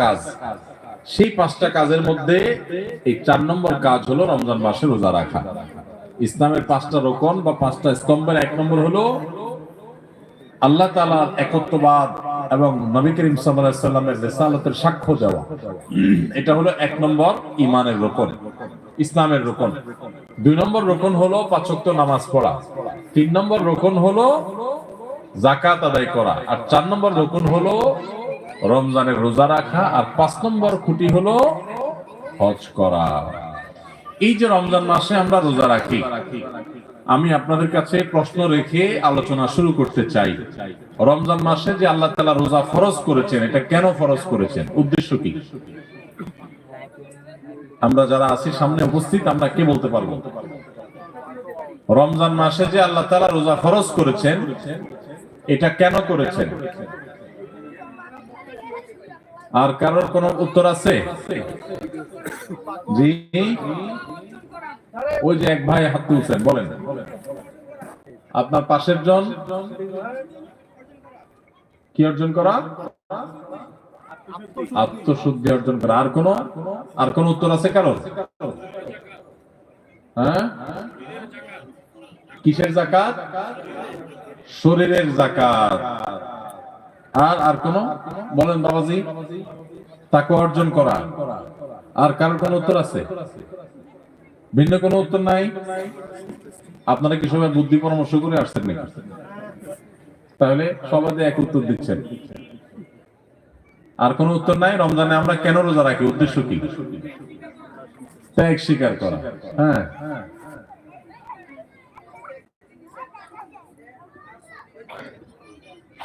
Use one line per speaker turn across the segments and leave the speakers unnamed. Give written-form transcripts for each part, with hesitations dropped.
কাজ, সেই 5টা কাজের মধ্যে এই 4 নম্বর কাজ হলো রমজান মাসে রোজা রাখা। ইসলামের 5টা রোকন বা 5টা স্তম্ভের 1 নম্বর হলো আল্লাহ তাআলার একত্ববাদ এবং নবী করিম সাল্লাল্লাহু আলাইহি সাল্লামের রিসালাতের সাক্ষ্য দেওয়া। এটা হলো 1 নম্বর ঈমানের রোকন, ইসলামের রোকন। 2 নম্বর রোকন হলো 5 ওয়াক্ত নামাজ পড়া। 3 নম্বর রোকন হলো যাকাত আদায় করা। আর 4 নম্বর রোকন হলো রমজানের রোজা রাখা। আর 5 নম্বর খুঁটি হলো হজ করা। এই যে রমজান মাসে আমরা রোজা রাখি, আমি আপনাদের কাছে প্রশ্ন রেখে আলোচনা শুরু করতে চাই। রমজান মাসে যে আল্লাহ তাআলা রোজা ফরজ করেছেন, এটা কেন ফরজ করেছেন, উদ্দেশ্য কি? আমরা যারা আছি সামনে উপস্থিত, আমরা কে বলতে পারবো? রমজান মাসে যে আল্লাহ তাআলা রোজা ফরজ করেছেন, এটা কেন করেছেন? আর কারোর কোন উত্তর আছে? জি, ওই যে এক ভাই হাত তুলছেন, বলেন। আপনার পাশের জন কি অর্জন করা? আত্মশুদ্ধি অর্জন করা। আর কোন উত্তর আছে কারোর? হ্যাঁ, কিসের যাকাত? শরীরের যাকাত। আর কোন বলেন বাবাজি? তাকওয়া অর্জন করা। আর কারোর কোন উত্তর আছে? ভিন্ন কোনো উত্তর নাই? আপনারা কি সবাই বুদ্ধি পরামর্শ করে আসছেন নাকি? তাহলে সবাই এক উত্তর দিচ্ছেন। আর কোনো উত্তর নাই? রমজানে আমরা কেন রোজা রাখি, উদ্দেশ্য কি? ত্যাগ স্বীকার করা। হ্যাঁ,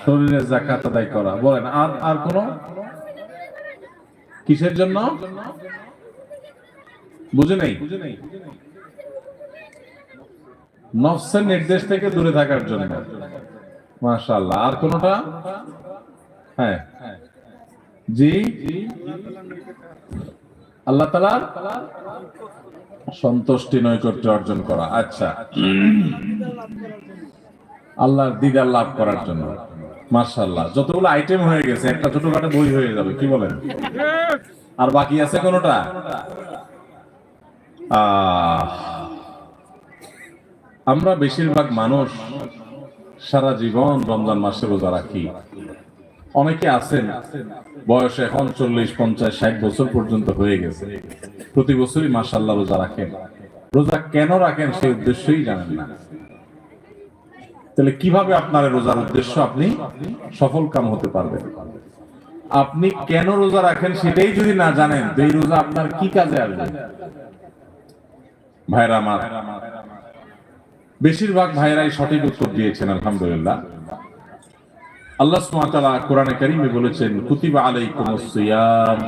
শরীরের যাকাত আদায় করা। বলেন আর কোন? কিসের জন্য? বুঝে নেই? নফসের নির্দেশ থেকে দূরে থাকার জন্য। মাশাআল্লাহ। আর কোনটা? হ্যাঁ, জি, আল্লাহ তাআলার সন্তুষ্টি নৈকট্য অর্জন করা। আচ্ছা, আল্লাহর দিদার লাভ করার জন্য। মাশাআল্লাহ, যতগুলো আইটেম হয়ে গেছে, একটা ছোটখাটো বই হয়ে যাবে, কি বলেন? আর বাকি আছে কোনটা? আমরা বেশিরভাগ মানুষ সারা জীবন রমজান মাসে রোজা রাখি। অনেকে আছেন বয়স এখন 40, 50, 60 বছর পর্যন্ত হয়ে গেছে, প্রতি বছরই মাশাআল্লাহ রোজা রাখেন। রোজা কেন রাখেন সেই উদ্দেশ্যই জানেন না। তাহলে কিভাবে আপনার রোজার উদ্দেশ্য আপনি সফল কাম হতে পারবেন? আপনি কেন রোজা রাখেন সেটাই যদি না জানেন, এই রোজা আপনার কি কাজে আসবে? ভাইরা আমার, বেশিরভাগ ভাইরাই সঠিক উত্তর দিয়েছেন, আলহামদুলিল্লাহ। আল্লাহ সুবহানাহু ওয়া তাআলা কোরআনে কারীমে বলেছেন, কুতিবা আলাইকুমুস সিয়াম,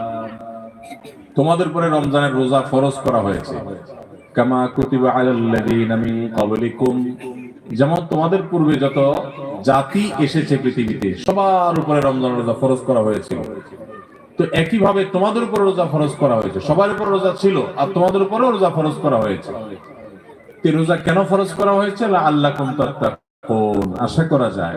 তোমাদের উপরে রমজানের রোজা ফরজ করা হয়েছে। কামা কুতিবা আলাল্লাযীনা মিন ক্বাবলিকুম, যেমন তোমাদের পূর্বে যত জাতি এসেছে পৃথিবীতে সবার উপরে রমজানের রোজা ফরজ করা হয়েছিল। তো একই ভাবে তোমাদের উপর রোজা ফরজ করা হয়েছে। সবার উপর রোজা ছিল আর তোমাদের উপরেও রোজা ফরজ করা হয়েছে। রোজা কেন ফরজ করা হয়েছে? লাআল্লাকুম তাত্তাকুন, আশা করা যায়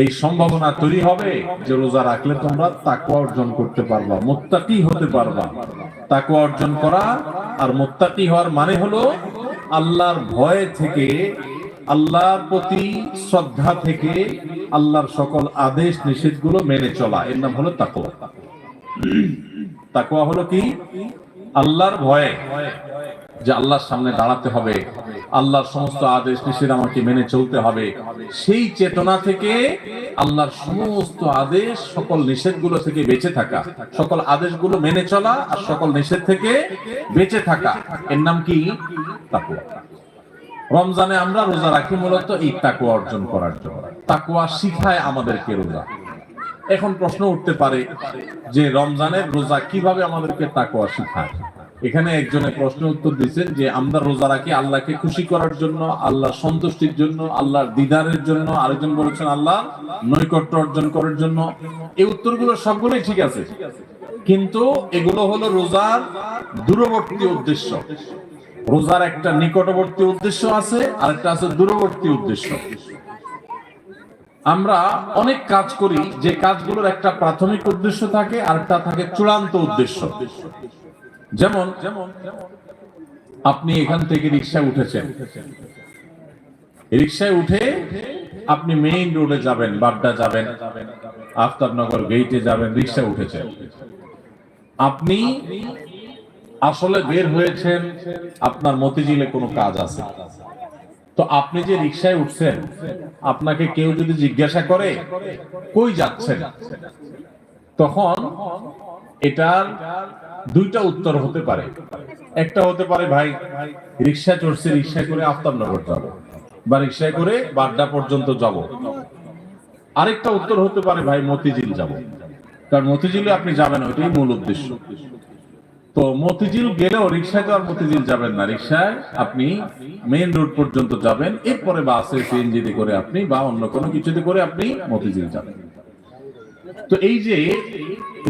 এই সম্ভাবনা তৈরি হবে যে রোজা রাখলে তোমরা তাকওয়া অর্জন করতে পারবা, মুত্তাকি হতে পারবা। তাকওয়া অর্জন করা আর মুত্তাকি হওয়ার মানে হলো আল্লাহর ভয় থেকে, আল্লাহর প্রতি শ্রদ্ধা থেকে, আল্লাহর সকল আদেশ নিষেধগুলো মেনে চলা। এর নাম হলো তাকওয়া। তাকওয়া হলো কি? আল্লাহর ভয়ে, যে আল্লাহর সামনে দাঁড়াতে হবে, আল্লাহর সমস্ত আদেশ নিষেধ আমাকে মেনে চলতে হবে। সেই চেতনা থেকে আল্লাহর সমস্ত আদেশ, সকল নিষেধগুলো থেকে বেঁচে থাকা, সকল আদেশগুলো মেনে চলা আর সকল নিষেধ থেকে বেঁচে থাকা, এর নাম কি? তাকওয়া। রমজানে আমরা রোজা রাখি মূলত এই তাকওয়া অর্জন করার জন্য। তাকওয়া শিখায় আমাদেরকে রোজা। এখন প্রশ্ন উঠতে পারে যে রমজানের রোজা কিভাবে আমাদেরকে তাকওয়া শিখায়? এখানে একজনে প্রশ্ন উত্তর দিচ্ছেন যে আমরা রোজা রাখি আল্লাহকে খুশি করার জন্য, আল্লাহর সন্তুষ্টির জন্য, আল্লাহর দিদারের জন্য। আরেকজন বলেছেন আল্লাহ নৈকট্য অর্জন করার জন্য। এই উত্তরগুলো সবগুলোই ঠিক আছে, কিন্তু এগুলো হলো রোজার দূরবর্তী উদ্দেশ্য। রোজার একটা নিকটবর্তী উদ্দেশ্য আছে, আর একটা আছে দূরবর্তী উদ্দেশ্য। আমরা অনেক কাজ করি, যে কাজগুলোর একটা প্রাথমিক উদ্দেশ্য থাকে আর একটা থাকে চূড়ান্ত উদ্দেশ্য। যেমন আপনি এখান থেকে রিকশায় উঠেছেন, রিকশায় উঠে আপনি মেইন রোডে যাবেন, বাড্ডা যাবেন, আফতাবনগর গেইটে যাবেন, রিকশায় উঠেছেন। আপনি আসলে বের হয়েছেন, আপনার মতিঝিলে কোনো কাজ আছে। তো আপনি যে রিকশায় উঠছেন, আপনাকে কেউ যদি জিজ্ঞাসা করে কই যাচ্ছেন, তখন এটার দুইটা উত্তর হতে পারে। একটা হতে পারে, ভাই রিকশা চড়ছি, রিকশায় করে আফতাবনগর যাব বা রিকশায় করে বাড্ডা পর্যন্ত যাব। আরেকটা উত্তর হতে পারে, ভাই মতিঝিল যাব, কারণ মতিঝিলে আপনি যাবেন, ওইটাই মূল উদ্দেশ্য। তো মতিঝিল গেলেও রিকশায় তো আর মতিঝিল যাবেন না, রিকশায় আপনি মেইন রোড পর্যন্ত যাবেন, এরপরে বাসে সিএনজিতে করে আপনি বা অন্য কোনো কিছুতে করে আপনি মতিঝিল যাবেন। তো এই যে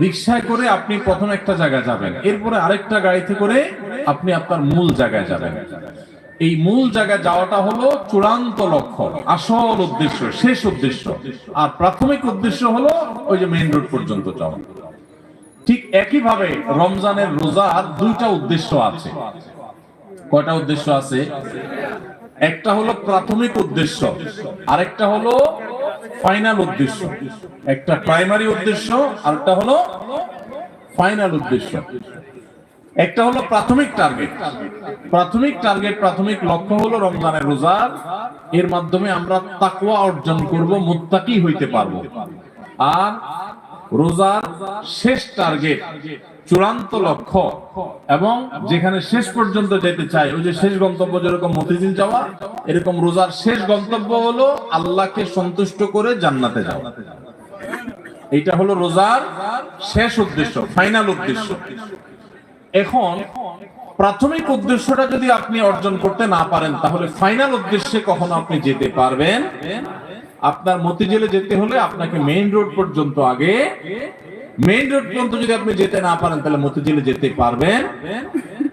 রিকশায় করে আপনি প্রথম একটা জায়গায় যাবেন, এরপরে আরেকটা গাড়িতে করে আপনি আপনার মূল জায়গায় যাবেন। এই মূল জায়গায় যাওয়াটা হলো চূড়ান্ত লক্ষ্য, আসল উদ্দেশ্য, শেষ উদ্দেশ্য। আর প্রাথমিক উদ্দেশ্য হলো ওই যে মেইন রোড পর্যন্ত যাওয়া। ঠিক একইভাবে রমজানের রোজার দুইটা উদ্দেশ্য আছে। কয়টা উদ্দেশ্য আছে? একটা হলো প্রাথমিক উদ্দেশ্য, আরেকটা হলো ফাইনাল উদ্দেশ্য। একটা প্রাইমারি উদ্দেশ্য, আরেকটা হলো ফাইনাল উদ্দেশ্য। একটা হলো প্রাথমিক টার্গেট। প্রাথমিক লক্ষ্য হলো রমজানের রোজা, এর মাধ্যমে আমরা তাকওয়া অর্জন করব, মুত্তাকি হইতে পারবো। আর রোজার শেষ টার্গেট, চূড়ান্ত লক্ষ্য এবং যেখানে শেষ পর্যন্ত যেতে চাই, ওই যে শেষ গন্তব্য যেরকম মতিঝিল যাওয়া, এরকম রোজার শেষ গন্তব্য হলো আল্লাহকে সন্তুষ্ট করে জান্নাতে যাওয়া। এটা হলো রোজার শেষ উদ্দেশ্য, ফাইনাল উদ্দেশ্য। এখন প্রাথমিক উদ্দেশ্যটা যদি আপনি অর্জন করতে না পারেন, তাহলে ফাইনাল উদ্দেশ্যে কখনো আপনি যেতে পারবেন? আপনার মতিঝিলে যেতে হলে আপনাকে মেইন রোড পর্যন্ত, আগে মেইন রোড পর্যন্ত যদি আপনি যেতে না পারেন, তাহলে মতিঝিলে যেতে পারবেন?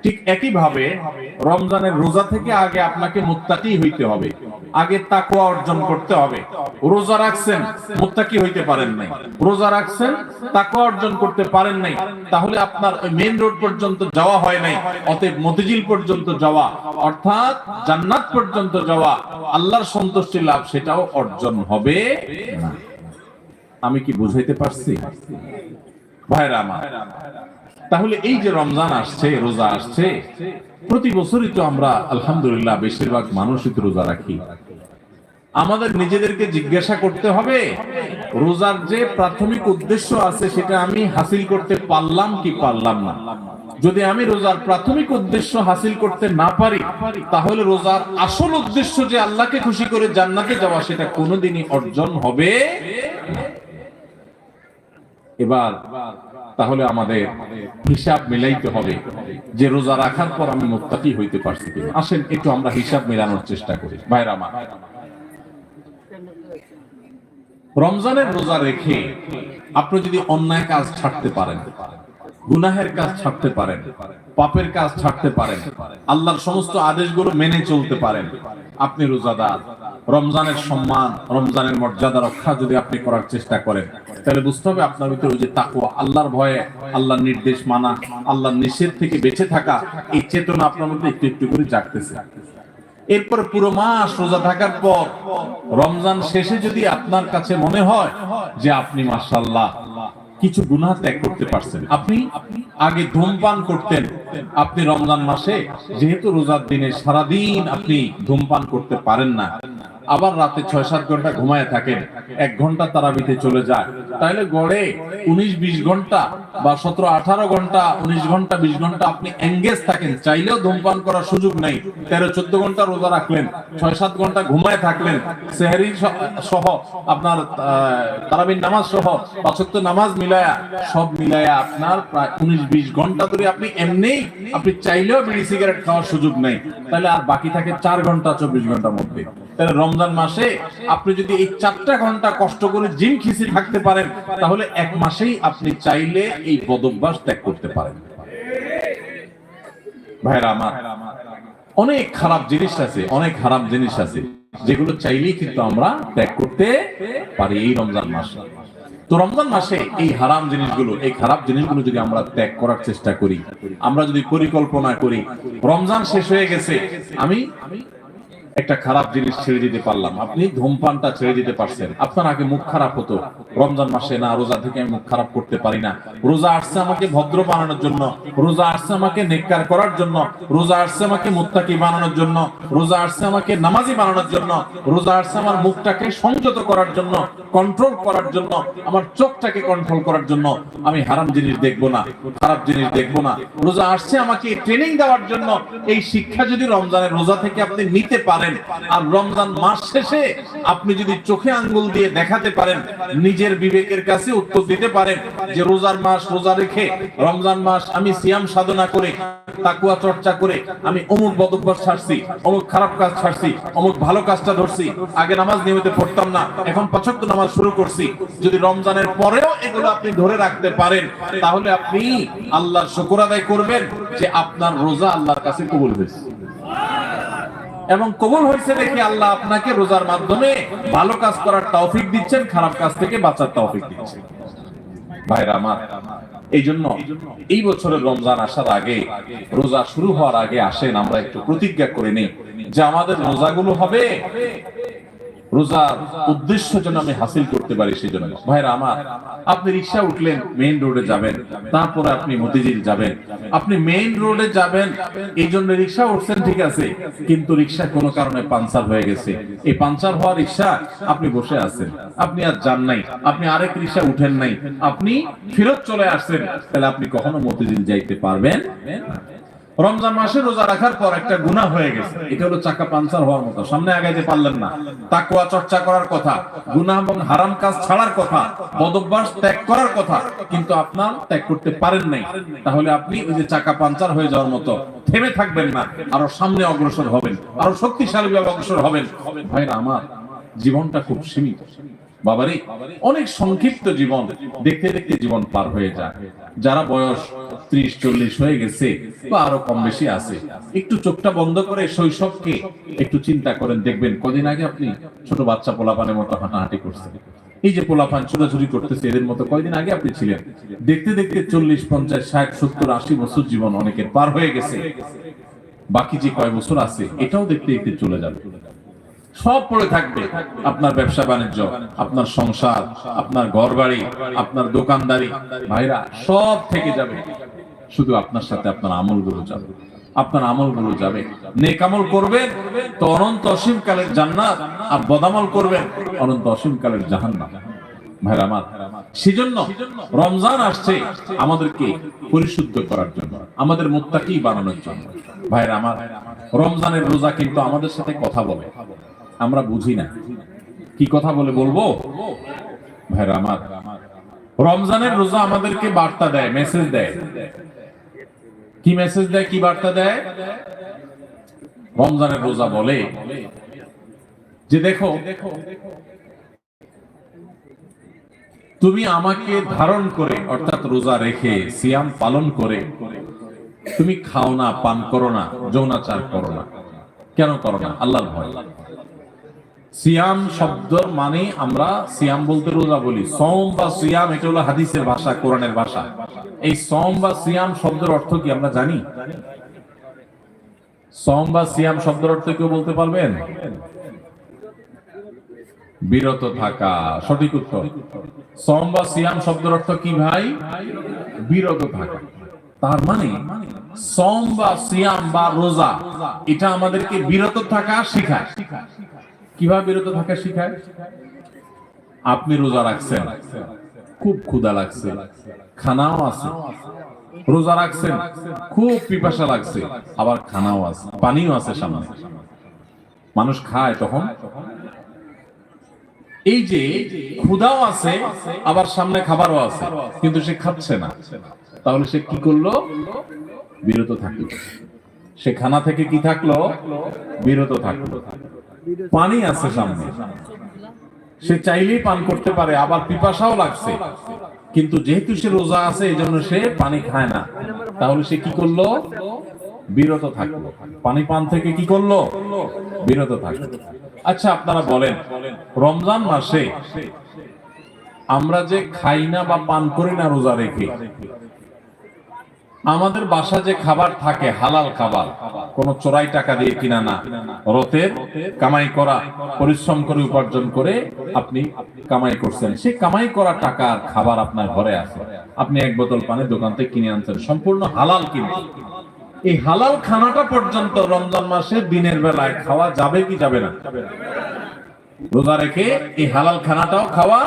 ঠিক একইভাবে রমজানের রোজা থেকে আগে আপনাকে মুত্তাকি হইতে হবে, আগে তাকওয়া অর্জন করতে হবে। রোজা রাখছেন, মুত্তাকি হইতে পারেন নাই, রোজা রাখছেন, তাকওয়া অর্জন করতে পারেন নাই, তাহলে আপনার মেইন রোড পর্যন্ত যাওয়া হয় নাই। অতএব মতিঝিল পর্যন্ত যাওয়া, অর্থাৎ জান্নাত পর্যন্ত যাওয়া, আল্লাহর সন্তুষ্টি লাভ, সেটাও অর্জন হবে না। আমি কি বুঝাইতে পারছি ভাইরা আমার? তাহলে এই যে রমজান আসছে, রোজা আসছে, প্রতি বছরই তো আমরা আলহামদুলিল্লাহ বেশিরভাগ মানুষই তো রোজা রাখি। আমাদের নিজেদেরকে জিজ্ঞাসা করতে হবে, রোজার যে প্রাথমিক উদ্দেশ্য আছে সেটা আমি হাসিল করতে পারলাম কি পারলাম না। যদি আমি রোজার প্রাথমিক উদ্দেশ্য হাসিল করতে না পারি, তাহলে রোজার আসল উদ্দেশ্য যে আল্লাহকে খুশি করে জান্নাতে যাওয়া, সেটা কোনোদিনই অর্জন হবে না। এবার তাহলে আমাদের হিসাব মিলাইতে হবে যে রোজা রাখার পর আমি মুত্তাকি হইতে পারছি কিনা। আসেন একটু আমরা হিসাব মিলানোর চেষ্টা করি ভাইরা আমার। রমজানের রোজা রেখে আপনি যদি অন্যায় কাজ ছাড়তে পারেন, গুনাহের কাজ ছাড়তে পারেন, পাপের কাজ ছাড়তে পারেন, আল্লাহর সমস্ত আদেশগুলো মেনে চলতে পারেন, আপনি রোজাদার। রমজানের সম্মান, রমজানের মর্যাদা রক্ষা যদি আপনি করার চেষ্টা করেন, তাহলে বুঝতে হবে আপনার ভিতরে ওই যে তাকওয়া, আল্লাহর ভয়ে, আল্লাহর নির্দেশ মানা, আল্লাহর নিষেধ থেকে বেঁচে থাকা, এই চেতনা আপনার মধ্যে একটু একটু করে জাগতেছে। এরপরে পুরো মাস রোজা থাকার পর রমজান শেষে যদি আপনার কাছে মনে হয় যে আপনি মাশাআল্লাহ কিছু গুনাহ ত্যাগ করতে পারছেন, আপনি আগে ধূমপান করতেন, আপনি রমজান মাসে যেহেতু রোজার দিনে সারাদিন আপনি ধূমপান করতে পারেন না, আবার রাতে 6-7 ঘন্টা ঘুমায় থাকেন, 1 ঘন্টা তারাবিতে চলে যায়, তাহলে গড়ে 19-20 ঘন্টা বা 17-18 ঘন্টা, 19 ঘন্টা 20 ঘন্টা আপনি এঙ্গেজ থাকেন, চাইলেও ধূমপান করার সুযোগ নাই। 13-14 ঘন্টা রোজা রাখলেন, 6-7 ঘন্টা ঘুমায় থাকলেন, সেহরি সহ আপনার তারাবির নামাজ সহ 5 ওয়াক্ত নামাজ মিলায়া, সব মিলায়া আপনার প্রায় 19-20 ঘন্টা ধরে আপনি এমনি, আপনি চাইলেও বিড়ি সিগারেট খাওয়ার সুযোগ নাই, তাহলে আর বাকি থাকে 4 ঘন্টা 24 ঘন্টার মধ্যে। তাহলে রমজান মাসে আপনি যদি এই 4টা ঘন্টা কষ্ট করে জিম খিচি থাকতে পারেন, তাহলে 1 মাসেই আপনি চাইলে এই বদভ্যাস ত্যাগ করতে পারেন। ভাইরা আমার, অনেক খারাপ জিনিস আছে, অনেক হারাম জিনিস আছে, যেগুলো চাইলেই কিন্তু আমরা ত্যাগ করতে পারি এই রমজান মাসে। তো রমজান মাসে এই হারাম জিনিসগুলো, এই খারাপ জিনিসগুলো যদি আমরা ত্যাগ করার চেষ্টা করি, আমরা যদি পরিকল্পনা করি, রমজান শেষ হয়ে গেছে, আমি একটা খারাপ জিনিস ছেড়ে দিতে পারলাম, আপনি ধূমপানটা ছেড়ে দিতে পারছেন। আপনার আগে মুখ খারাপ হতো, রমজান মাসে না রোজা থেকে আমি মুখ খারাপ করতে পারি না, রোজা আসছে আমাকে ভদ্র বানানোর জন্য, রোজা আসছে আমাকে নেককার করার জন্য, রোজা আসছে আমাকে মুত্তাকি বানানোর জন্য, রোজা আসছে আমাকে নামাজি বানানোর জন্য, রোজা আসছে আমার মুখটাকে সংযত করার জন্য, কন্ট্রোল করার জন্য, আমার চোখটাকে কন্ট্রোল করার জন্য। আমি হারাম জিনিস দেখবো না, খারাপ জিনিস দেখবো না। রোজা আসছে আমাকে ট্রেনিং দেওয়ার জন্য। এই শিক্ষা যদি রমজানের রোজা থেকে আপনি নিতে পারেন, আর রমজান মাস শেষে আপনি যদি চোখে আঙ্গুল দিয়ে দেখাতে পারেন, নিজের বিবেকের কাছে উত্তর দিতে পারেন যে রোজার মাস রোজা রেখে, রমজান মাস আমি সিয়াম সাধনা করে, তাকওয়া চর্চা করে আমি অমুক বদঅভ্যাস ছাড়ছি, অমুক খারাপ কাজ ছাড়ছি, অমুক ভালো কাজটা ধরছি, আগে নামাজ নিয়মিত পড়তাম না, এখন ৫ ওয়াক্ত নামাজ শুরু করছি। যদি রমজানের পরেও এগুলো আপনি ধরে রাখতে পারেন, তাহলে আপনি আল্লাহর শুকর আদায় করবেন যে আপনার রোজা আল্লাহর কাছে কবুল হয়েছে। এবং কবুল হয়েছে দেখে আল্লাহ আপনাকে রোজার মাধ্যমে ভালো কাজ করার তৌফিক দিচ্ছেন, খারাপ কাজ থেকে বাঁচার তৌফিক দিচ্ছেন। ভাইরা আমার, এই জন্য এই বছরের রমজান আসার আগে, রোজা শুরু হওয়ার আগে আসেন আমরা একটু প্রতিজ্ঞা করে নিই যে আমাদের রোজাগুলো হবে রোজার উদ্দেশ্য যেন আমি হাসিল করতে পারি। সেই জন্য ভাইরা আমার, আপনি রিক্সা উঠলেন, মেইন রোডে যাবেন, তারপরে আপনি মতিঝিল যাবেন, আপনি মেইন রোডে যাবেন, এই জন্য রিক্সা উঠছেন, ঠিক আছে, কিন্তু রিক্সা কোনো কারণে পাঞ্চার হয়ে গেছে। এই পাঞ্চার হওয়া রিক্সা আপনি বসে আছেন, আপনি আর যান নাই, আপনি আরেক রিক্সা উঠেন নাই, আপনি ফেরত চলে আসছেন, তাহলে আপনি কখনো মতিঝিল যাইতে পারবেন? রমজান মাসে রোজা রাখার পর একটা গুনাহ হয়ে গেছে, এটা হলো চাকা পাঞ্চার হওয়ার মতো, সামনে আগাইতে পারলেন না। তাকওয়া চর্চা করার কথা, গুনাহ এবং হারাম কাজ ছাড়ার কথা, বদঅভ্যাস ত্যাগ করার কথা, কিন্তু আপনার ত্যাগ করতে পারেন নাই। তাহলে আপনি ওই যে চাকা পাঞ্চার হয়ে যাওয়ার মতো থেমে থাকবেন না, আরো সামনে অগ্রসর হবেন, আরো শক্তিশালী ভাবে অগ্রসর হবেন। ভাইরা আমার, জীবনটা খুব সীমিত বাবারে, অনেক সংক্ষিপ্ত জীবন, দেখতে দেখতে জীবন পার হয়ে যায়। যারা বয়স ৩০-৪০ হয়ে গেছে বা আরো কম বেশি আছে, একটু চোখটা বন্ধ করে শৈশবকে একটু চিন্তা করেন, দেখবেন কদিন আগে আপনি ছোট বাচ্চা পোলাপানের মতো হাঁটাহাঁটি করছেন। এই যে পোলাপান ছোটাছুটি করতেছে, এদের মতো কয়দিন আগে আপনি ছিলেন। দেখতে দেখতে ৪০, ৫০, ৬০, ৭০, ৮০ বছর জীবন অনেকের পার হয়ে গেছে। বাকি যে কয় বছর আছে এটাও দেখতে দেখতে চলে যাবে। সব পড়ে থাকবে, আপনার ব্যবসা বাণিজ্য, আপনার সংসার, আপনার ঘর বাড়ি, আপনার দোকানদারি, ভাইরা সব থেকে যাবে। শুধু আপনার সাথে আপনার আমলগুলো যাবে, আপনার আমলগুলো যাবে। নেক আমল করবেন তো অনন্ত অসীম কালের জান্নাত, আর বদামল করবেন অনন্ত অসীম কালের জাহান্নাম। ভাইরা আমার, সেজন্য রমজান আসছে আমাদেরকে পরিশুদ্ধ করার জন্য, আমাদের মুত্তাকি বানানোর জন্য। ভাইরা আমার, রমজানের রোজা কিন্তু আমাদের সাথে কথা বলে, আমরা বুঝি না কি কথা বলে বলবো। ভাইরা আমার, রমজানের রোজা আমাদেরকে বার্তা দেয়, মেসেজ দেয়। কি মেসেজ দেয়, কি বার্তা দেয়? রমজানের রোজা বলে যে দেখো, তুমি আমাকে ধারণ করে, অর্থাৎ রোজা রেখে, সিয়াম পালন করে তুমি খাও না, পান করো না, যৌনাচার করো না। কেন করো না? আল্লাহর ভয়। সিয়াম শব্দের মানে, আমরা সিয়াম বলতে রোজা বলি, সওম বা সিয়াম এটা হলো হাদিসের ভাষা, কোরআনের ভাষা। এই সওম বা সিয়াম শব্দের অর্থ কি আমরা জানি? সওম বা সিয়াম শব্দের অর্থ কেউ বলতে পারবেন? বিরত থাকা, সঠিক উত্তর। সওম বা সিয়াম শব্দের অর্থ কি ভাই? বিরত থাকা। তার মানে সওম বা সিয়াম বা রোজা এটা আমাদেরকে বিরত থাকা শেখায়। কিভাবে বিরত থাকা শেখায়? আপনি রোজা রাখছেন, খুব ক্ষুধা লাগছে, খানাও আছে, রোজা রাখছেন, খুব পিপাসা লাগছে, আবার খানাও আছে, পানিও আছে সামনে। মানুষ খায় তখন, এই যে ক্ষুধাও আছে আবার সামনে খাবারও আছে, কিন্তু সে খাচ্ছে না। তাহলে সে কি করলো? বিরত থাকলো। সে খানা থেকে কি থাকলো? বিরত থাকলো। পানি আছে সামনে, সে চাইলেই পান করতে পারে, আবার পিপাসাও লাগছে, কিন্তু যেহেতু সে রোজা আছে এই জন্য সে পানি খায় না। তাহলে সে কি করলো? বিরত থাকলো। পানি পান থেকে কি করলো? বিরত থাকলো। আচ্ছা আপনারা বলেন, রমজান মাসে আমরা যে খাই না বা পান করি না রোজা রেখে, আমাদের বাসা যে খাবার থাকে হালাল খাবার, কোন চোরাই টাকা দিয়ে কিনা না, রতের কামাই করা, পরিশ্রম করে উপার্জন করে আপনি কামাই করছেন, সেই কামাই করা টাকার খাবার আপনার ঘরে আছে, আপনি এক বোতল পানি দোকান থেকে কিনে আনছেন, সম্পূর্ণ হালাল কিনে, এই হালাল খানাটা পর্যন্ত রমজান মাসে দিনের বেলায় খাওয়া যাবে কি যাবে না? রোজা রেখে এই হালাল খানাটাও খাওয়া।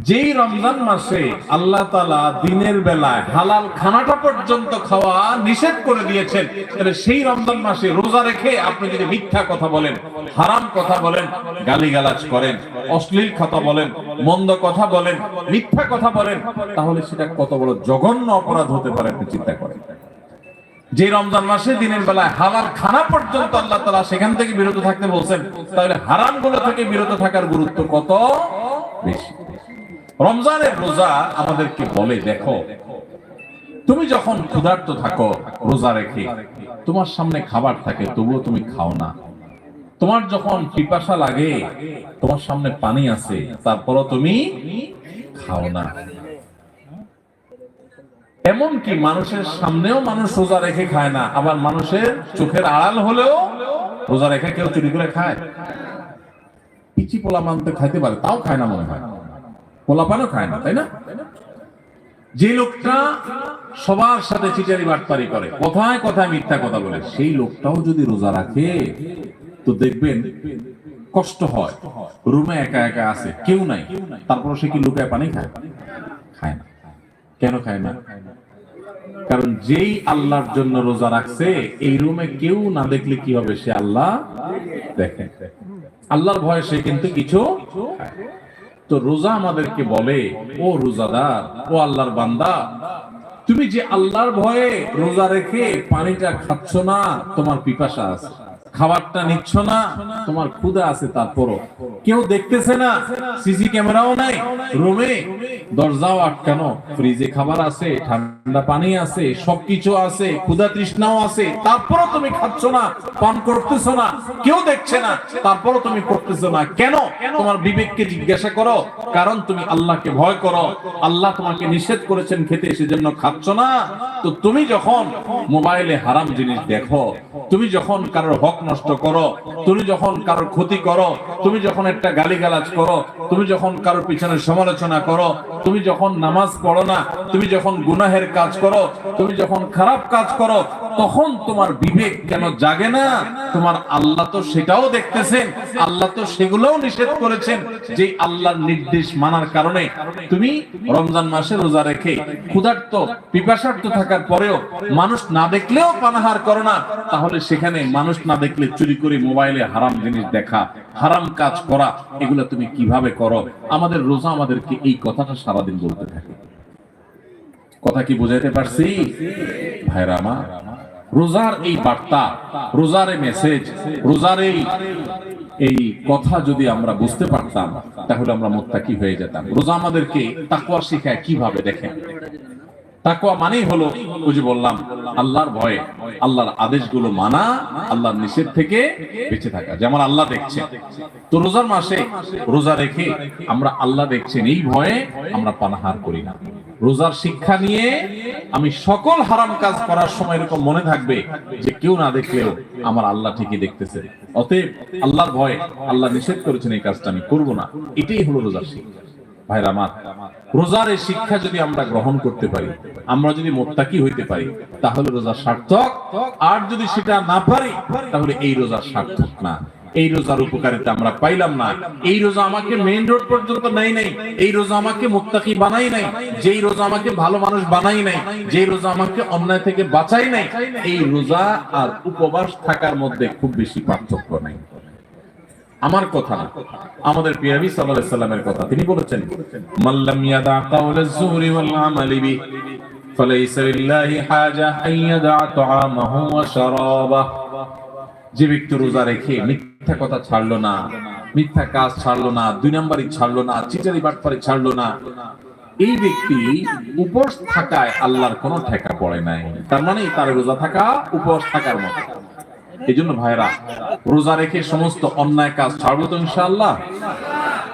যেই রমজান মাসে আল্লাহ তাআলা দিনের বেলায় হালাল খানাটা পর্যন্ত খাওয়া নিষেধ করে দিয়েছেন, তাহলে সেই রমজান মাসে রোজা রেখে আপনি যদি মিথ্যা কথা বলেন, হারাম কথা বলেন, গালিগালাজ করেন, অশ্লীল কথা বলেন, মন্দ কথা বলেন, মিথ্যা কথা বলেন, তাহলে সেটা কত বড় জঘন্য অপরাধ হতে পারে আপনি চিন্তা করেন। যে রমজান মাসে দিনের বেলায় হালাল খানা পর্যন্ত আল্লাহ তাআলা সেখান থেকে বিরত থাকতে বলছেন, তাহলে হারাম গুলো থেকে বিরত থাকার গুরুত্ব কত বেশি। রমজানের রোজা আমাদেরকে বলে, দেখো তুমি যখন ক্ষুধার্ত থাকো রোজা রেখে, তোমার সামনে খাবার থাকে তবুও তুমি খাও না, তোমার যখন পিপাসা লাগে তোমার সামনে পানি আছে তারপরও তুমি খাও না। এমনকি মানুষের সামনেও মানুষ রোজা রেখে খায় না, আবার মানুষের চোখের আড়াল হলেও রোজা রেখে কেউ চুরি করে খায়। পিচি পোলা মানতে খাইতে পারে, তাও খায় না মনে হয়, পোলাপানও খায় না, তাই না? যে লোকটা সবার সাথে চিটারি বাটপারি করে, কথায় কথায় মিথ্যা কথা বলে, সেই লোকটাও যদি রোজা রাখে তো দেখবেন কষ্ট হয়। রুমে একা একা আছে, কেউ নাই, তারপর সে কি লুকায় পানি খায়? খায় না। কেন খায় না? কারণ যেই আল্লাহর জন্য রোজা রাখছে, এই রুমে কেউ না দেখলে কি হবে, সে আল্লাহ দেখে, আল্লাহর ভয়ে সে কিন্তু কিছু। তো রোজা আমাদেরকে বলে, ও রোজাদার, ও আল্লাহর বান্দা, তুমি যে আল্লাহর ভয়ে রোজা রেখে পানিটা খাচ্ছ না, তোমার পিপাসা আছে, খাবারটা নিচ্ছ না, তোমার ক্ষুধা আছে, তারপরও কেউ দেখতেছে না, সিসি ক্যামেরাও নাই, রুমে দরজাও আটকানো, ফ্রিজে খাবার আছে, ঠান্ডা পানি আছে, সবকিছু আছে, ক্ষুধা তৃষ্ণাও আছে, তারপরও তুমি খাচ্ছ না, পান করতেছ না, কেউ দেখছে না, তারপরও তুমি করতেছ না কেন? তোমার বিবেককে জিজ্ঞাসা করো। কারণ তুমি আল্লাহকে ভয় করো, আল্লাহ তোমাকে নিষেধ করেছেন খেতে, সেজন্য খাচ্ছ না। তো তুমি যখন মোবাইলে হারাম জিনিস দেখো, তুমি যখন কারোর হক নষ্ট করো, তুমি যখন কারোর ক্ষতি করো, তুমি যখন একটা গালিগালাজ করো, তুমি যখন কারোর পিছনে সমালোচনা করো, তুমি যখন নামাজ পড়ো না, তুমি যখন গুনাহের কাজ করো, তুমি যখন খারাপ কাজ করো, তখন তোমার বিবেক কেন জাগে না? তোমার আল্লাহ তো সেটাও দেখতেছেন, আল্লাহ তো সেগুলোও নিষেধ করেছেন। যে আল্লাহর নির্দেশ মানার কারণে তুমি রমজান মাসে রোজা রেখে ক্ষুধার্ত পিপাসার্ত থাকার পরেও মানুষ না দেখলেও পানাহার করো না, তাহলে সেখানে মানুষ না দেখলে চুরি করে মোবাইলে হারাম জিনিস দেখা, হারাম কাজ করা, এগুলো তুমি কিভাবে করো? আমাদের রোজা আমাদেরকে এই কথাটা সারাদিন বলতে থাকে। কথা কি বুঝাইতে পারছি ভাইরা আমার? রোজার এই বার্তা, রোজার এই মেসেজ, রোজার এই কথা যদি আমরা বুঝতে পারতাম, তাহলে আমরা মুত্তাকি হয়ে যেতাম। রোজা আমাদেরকে তাকওয়া শিখায় কিভাবে, দেখেন। তাকওয়া মানেই হলো, ওই যে বললাম, আল্লাহর ভয়ে, আল্লাহর আদেশগুলো মানা, আল্লাহর নিষেধ থেকে বেঁচে থাকা, যেমন আল্লাহ দেখছেন। তো রোজার মাসে রোজা রেখে আমরা আল্লাহ দেখছেন এই ভয়ে আমরা পানাহার করি না। রোজার শিক্ষা নিয়ে আমি সকল হারাম কাজ করার সময় এরকম মনে থাকবে যে কেউ না দেখলেও আমার আল্লাহ ঠিকই দেখতেছে, অতএব আল্লাহর ভয়ে, আল্লাহ নিষেধ করেছেন এই কাজটা আমি করব না। এটাই হলো রোজার শিক্ষা। ভাইরা আমার, রোজার এই শিক্ষা যদি আমরা গ্রহণ করতে পারি, আমরা যদি মুত্তাকি হইতে পারি, তাহলে রোজা সার্থক। আর যদি সেটা না পারি, তাহলে এই রোজা সার্থক না। এই রোজার উপকারিতা আমরা পাইলাম না। এই রোজা আমাকে মেইন রোড পর্যন্ত নেয় নাই, এই রোজা আমাকে মুত্তাকি বানাই নাই, যেই রোজা আমাকে ভালো মানুষ বানাই নাই, যেই রোজা আমাকে অন্যায় থেকে বাঁচাই নাই, এই রোজা আর উপবাস থাকার মধ্যে খুব বেশি পার্থক্য নাই। আমার কথা না, আমাদের প্রিয় নবী সাল্লাল্লাহু আলাইহি সাল্লামের কথা। তিনি বলেছেন, মাল্লাম ইয়াদা কাওলাজ যুরি ওয়াল আমালি বি ফালাইসা লিল্লাহি হাজা আন ইয়াদা তাআমাহু ওয়া শারাবাহু। যে ব্যক্তি রোজা রেখে মিথ্যা কথা ছাড়লো না, মিথ্যা কাজ ছাড়লো না, দুই নাম্বারই ছাড়লো না, চিটারি বাটপারি ছাড়লো না, এই ব্যক্তি উপবাস থাকায় আল্লাহর কোনো ঠেকা পড়ে নাই। তার মানে তার রোজা থাকা উপবাস থাকার মতো। এই জন্য ভাইরা, রোজা রেখে সমস্ত অন্যায় কাজ ছাড়বো তো ইনশাআল্লাহ।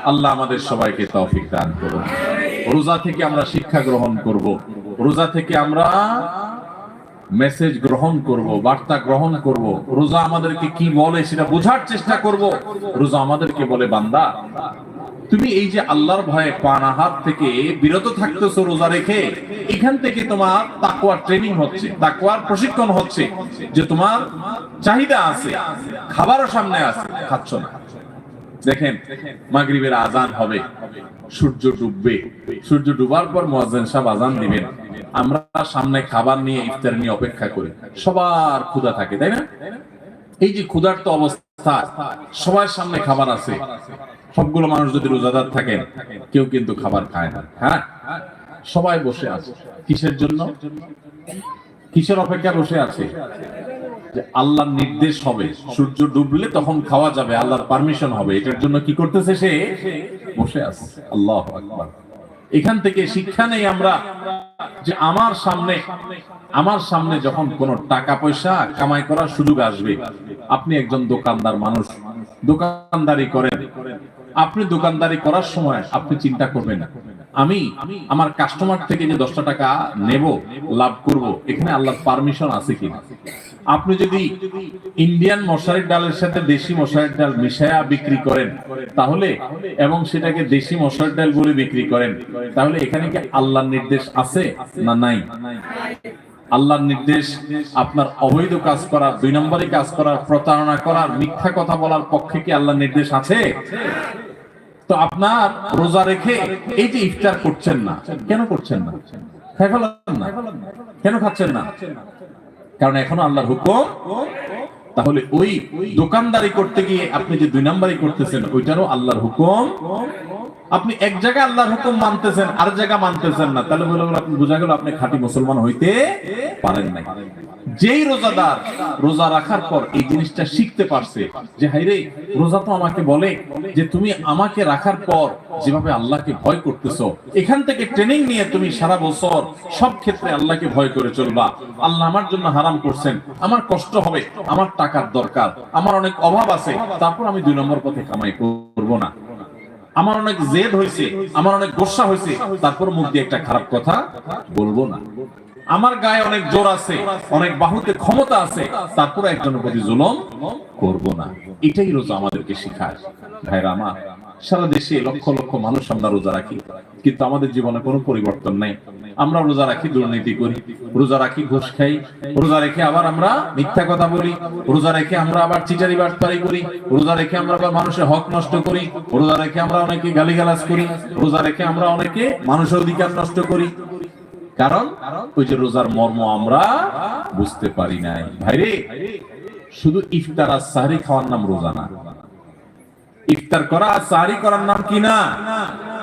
আল্লাহ আমাদের সবাইকে তৌফিক দান করুন। রোজা থেকে আমরা শিক্ষা গ্রহণ করব, রোজা থেকে আমরা মেসেজ গ্রহণ করব, বার্তা গ্রহণ করব। রোজা আমাদেরকে কি বলে সেটা বোঝার চেষ্টা করব। রোজা আমাদেরকে বলে, বান্দা তুমি এই যে আল্লাহর ভয়ে পানাহার থেকে বিরত থাকতেছো রোজা রেখে, এখান থেকে তোমার তাকওয়ার ট্রেনিং হচ্ছে, তাকওয়ার প্রশিক্ষণ হচ্ছে, যে তোমার চাহিদা আছে, খাবারও সামনে আছে, খাচ্ছ না। দেখেন, মাগরিবের আজান হবে, সূর্য ডুববে, সূর্য ডুবার পর মুয়াজ্জিন সাহেব আজান দিবেন, আমরা সামনে খাবার নিয়ে, ইফতার নিয়ে অপেক্ষা করি। সবার ক্ষুধা থাকে, তাই না? এই যে ক্ষুধার্ত অবস্থা, সবার সামনে খাবার আছে, সবগুলো মানুষ যদি রোজাদার থাকেন, কেউ কিন্তু খাবার খায় না। হ্যাঁ, সবাই বসে আছে কিসের জন্য? কিসের অপেক্ষা বসে আছে? যে আল্লাহর নির্দেশ হবে, সূর্য ডুবলে তখন খাওয়া যাবে, আল্লাহর পারমিশন হবে, এটার জন্য কি করতেছে? সে বসে আছে। আল্লাহু আকবার। এখান থেকে শিক্ষা নেই আমরা যে আমার সামনে যখন কোনো টাকা পয়সা কামাই করার সুযোগ আসবে, আপনি একজন দোকানদার মানুষ, দোকানদারি করেন, আপনি দোকানদারি করার সময় আপনি চিন্তা করবেন, আমি আমার কাস্টমার থেকে যে 10টা টাকা নেব, লাভ করব, এখানে আল্লাহর পারমিশন আছে কিনা। আপনি যদি ইন্ডিয়ান মশারির ডালের সাথে দেশি মশারির ডাল মিশায়া বিক্রি করেন, তাহলে, এবং সেটাকে দেশি মশারির ডাল বলে বিক্রি করেন, তাহলে এখানে কি আল্লাহর নির্দেশ আছে না নাই? আল্লাহর নির্দেশ আপনার অবৈধ কাজ করার, 2 নম্বরই কাজ করার, প্রতারণা করার, মিথ্যা কথা বলার পক্ষে কি আল্লাহর নির্দেশ আছে? তো আপনার রোজা রেখে এই যে ইফতার করছেন না, কেন করছেন না? খাই ফেলেন না, কেন খাচ্ছেন না? কারণ এখনো আল্লাহর হুকুম। তাহলে ওই দোকানদারি করতে গিয়ে আপনি যে 2 নম্বরই করতেছেন, ওইটারও আল্লাহর হুকুম। আপনি এক জায়গায় আল্লাহর হুকুম মানতেছেন, আর জায়গা মানতেছেন না, তাহলে আপনি বোঝা গেল আপনি খাঁটি মুসলমান হইতে পারেন নাই। যেই রোজাদার রোজা রাখার পর এই জিনিসটা শিখতে পারছে যে হাইরে, রোজা তো আমাকে বলে যে তুমি আমাকে রাখার পর যেভাবে আল্লাহকে ভয় করতেছো, এখান থেকে ট্রেনিং নিয়ে তুমি সারা বছর সব ক্ষেত্রে আল্লাহকে ভয় করে চলবা। আল্লাহ আমার জন্য হারাম করছেন, আমার কষ্ট হবে, আমার টাকার দরকার, আমার অনেক অভাব আছে, তারপর আমি 2 নম্বর পথে কামাই করব না। আমার অনেক জেদ হয়েছে, আমার অনেক গোসা হয়েছে, তারপর মুখ দিয়ে একটা খারাপ কথা বলবো না। আমার গায়ে অনেক জোর আছে, অনেক বাহুতে ক্ষমতা আছে, তারপর একজনের প্রতি জুলুম করব না। এটাই রোজা আমাদেরকে শেখায়। ভাইরা আমার, সারা দেশে লক্ষ লক্ষ মানুষ আমরা রোজা রাখি, কিন্তু আমাদের জীবনে কোনো পরিবর্তন নাই। আমরা রোজা রাখি, দুর্নীতি করি, রোজা রাখি, ঘুষ খাই, রোজা রেখে আবার আমরা মিথ্যা কথা বলি, রোজা রেখে আমরা আবার চিটারি বাটপারি করি, রোজা রেখে আমরা আবার মানুষের হক নষ্ট করি, রোজা রেখে আমরা অনেকে গালিগালাজ করি, রোজা রেখে আমরা অনেকে মানুষের অধিকার নষ্ট করি। কারণ ওই যে রোজার মর্ম আমরা বুঝতে পারি নাই। ভাইরে, শুধু ইফতার আর সাহরি খাওয়ার নাম রোজা না। ইফতার করা আর সাহরি করার নাম কি না?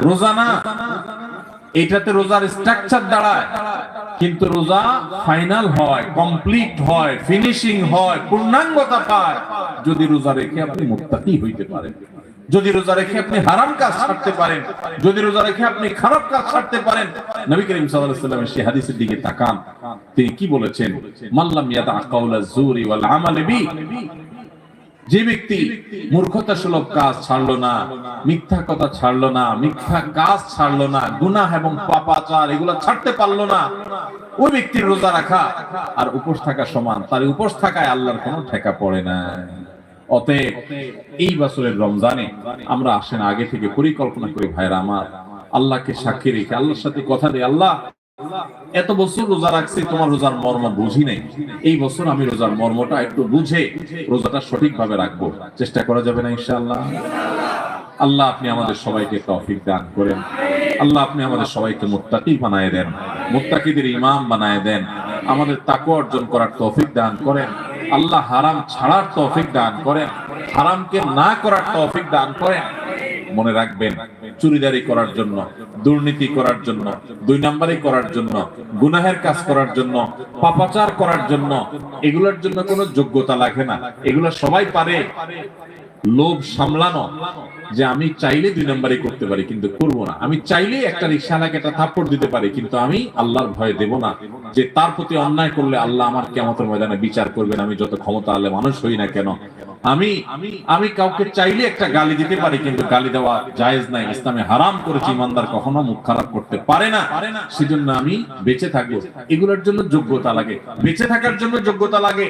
রোজা না। এটাতে রোজার স্ট্রাকচার দাঁড়ায়, কিন্তু রোজা ফাইনাল হয়, কমপ্লিট হয়, ফিনিশিং হয়, পূর্ণাঙ্গতা পায় যদি রোজা রেখে আপনি মুত্তাকি হইতে পারেন, যদি রোজা রেখে আপনি হারাম কাজ ছাড়তে পারেন, যদি রোজা রেখে আপনি খারাপ কাজ ছাড়তে পারেন। নবী করিম সাল্লাল্লাহু আলাইহি ওয়াসাল্লামের সেই হাদিসের দিকে তাকান, তিনি কি বলেছেন? মাল্লাম ইয়াদা কাওলা যুরি ওয়াল আমাল বি, যে ব্যক্তি মূর্খতাসুলভ কাজ ছাড়লো না, মিথ্যা কথা ছাড়লো না, মিথ্যা কাজ ছাড়লো না, গুনাহ এবং পাপাচার এগুলো ছাড়তে পারলো না, ওই ব্যক্তির রোজা রাখা আর উপোস থাকা সমান। তার উপোস থাকায় আল্লাহর কোনো ঠেকা পড়ে না। অতএব এই বছরের রমজানে আমরা আসেন আগে থেকে পরিকল্পনা করি, ভাইরা আমার, আল্লাহকে সাক্ষী রেখে আল্লাহর সাথে কথা দেই, আল্লাহ এত বছর রোজা রাখছি, তোমার রোজার মর্ম বুঝি নাই, এই বছর আমি রোজার মর্মটা একটু বুঝে রোজাটা সঠিকভাবে রাখবো। চেষ্টা করা যাবে না ইনশাআল্লাহ? আল্লাহ আপনি আমাদের সবাইকে তৌফিক দান করেন। আল্লাহ আপনি আমাদের সবাইকে মুত্তাকি বানায় দেন, মুত্তাকিদের ইমাম বানায় দেন, আমাদের তাকওয়া অর্জন করার তৌফিক দান করেন। আল্লাহ হারাম ছাড়ার তৌফিক দান করেন, হারামকে না করার তৌফিক দান করেন। মনে রাখবেন, চুরিদারি করার জন্য, দুর্নীতি করার জন্য, 2 নম্বরই করার জন্য, গুনাহের কাজ করার জন্য, পাপাচার করার জন্য, এগুলোর জন্য কোনো যোগ্যতা লাগে না, এগুলো সবাই পারে। লোভ সামলানো, যে আমি চাইলে 2 নম্বরই করতে পারি কিন্তু করব না, আমি চাইলে একটা রিকশাওয়ালাকে একটা থাপ্পড় দিতে পারি কিন্তু আমি আল্লাহর ভয়ে দেব না, যে তার প্রতি অন্যায় করলে আল্লাহ আমার কিয়ামতের ময়দানে বিচার করবেন, আমি যত ক্ষমতা আল্লাহ মানুষ হই না কেন। আমি কাউকে চাইলে একটা গালি দিতে পারি কিন্তু গালি দেওয়া জায়েজ নাই, ইসলামে হারাম করেছে, ইমানদার কখনো মুখ খারাপ করতে পারে না, সেজন্য আমি বেঁচে থাকবো। এগুলোর জন্য যোগ্যতা লাগে, বেঁচে থাকার জন্য যোগ্যতা লাগে।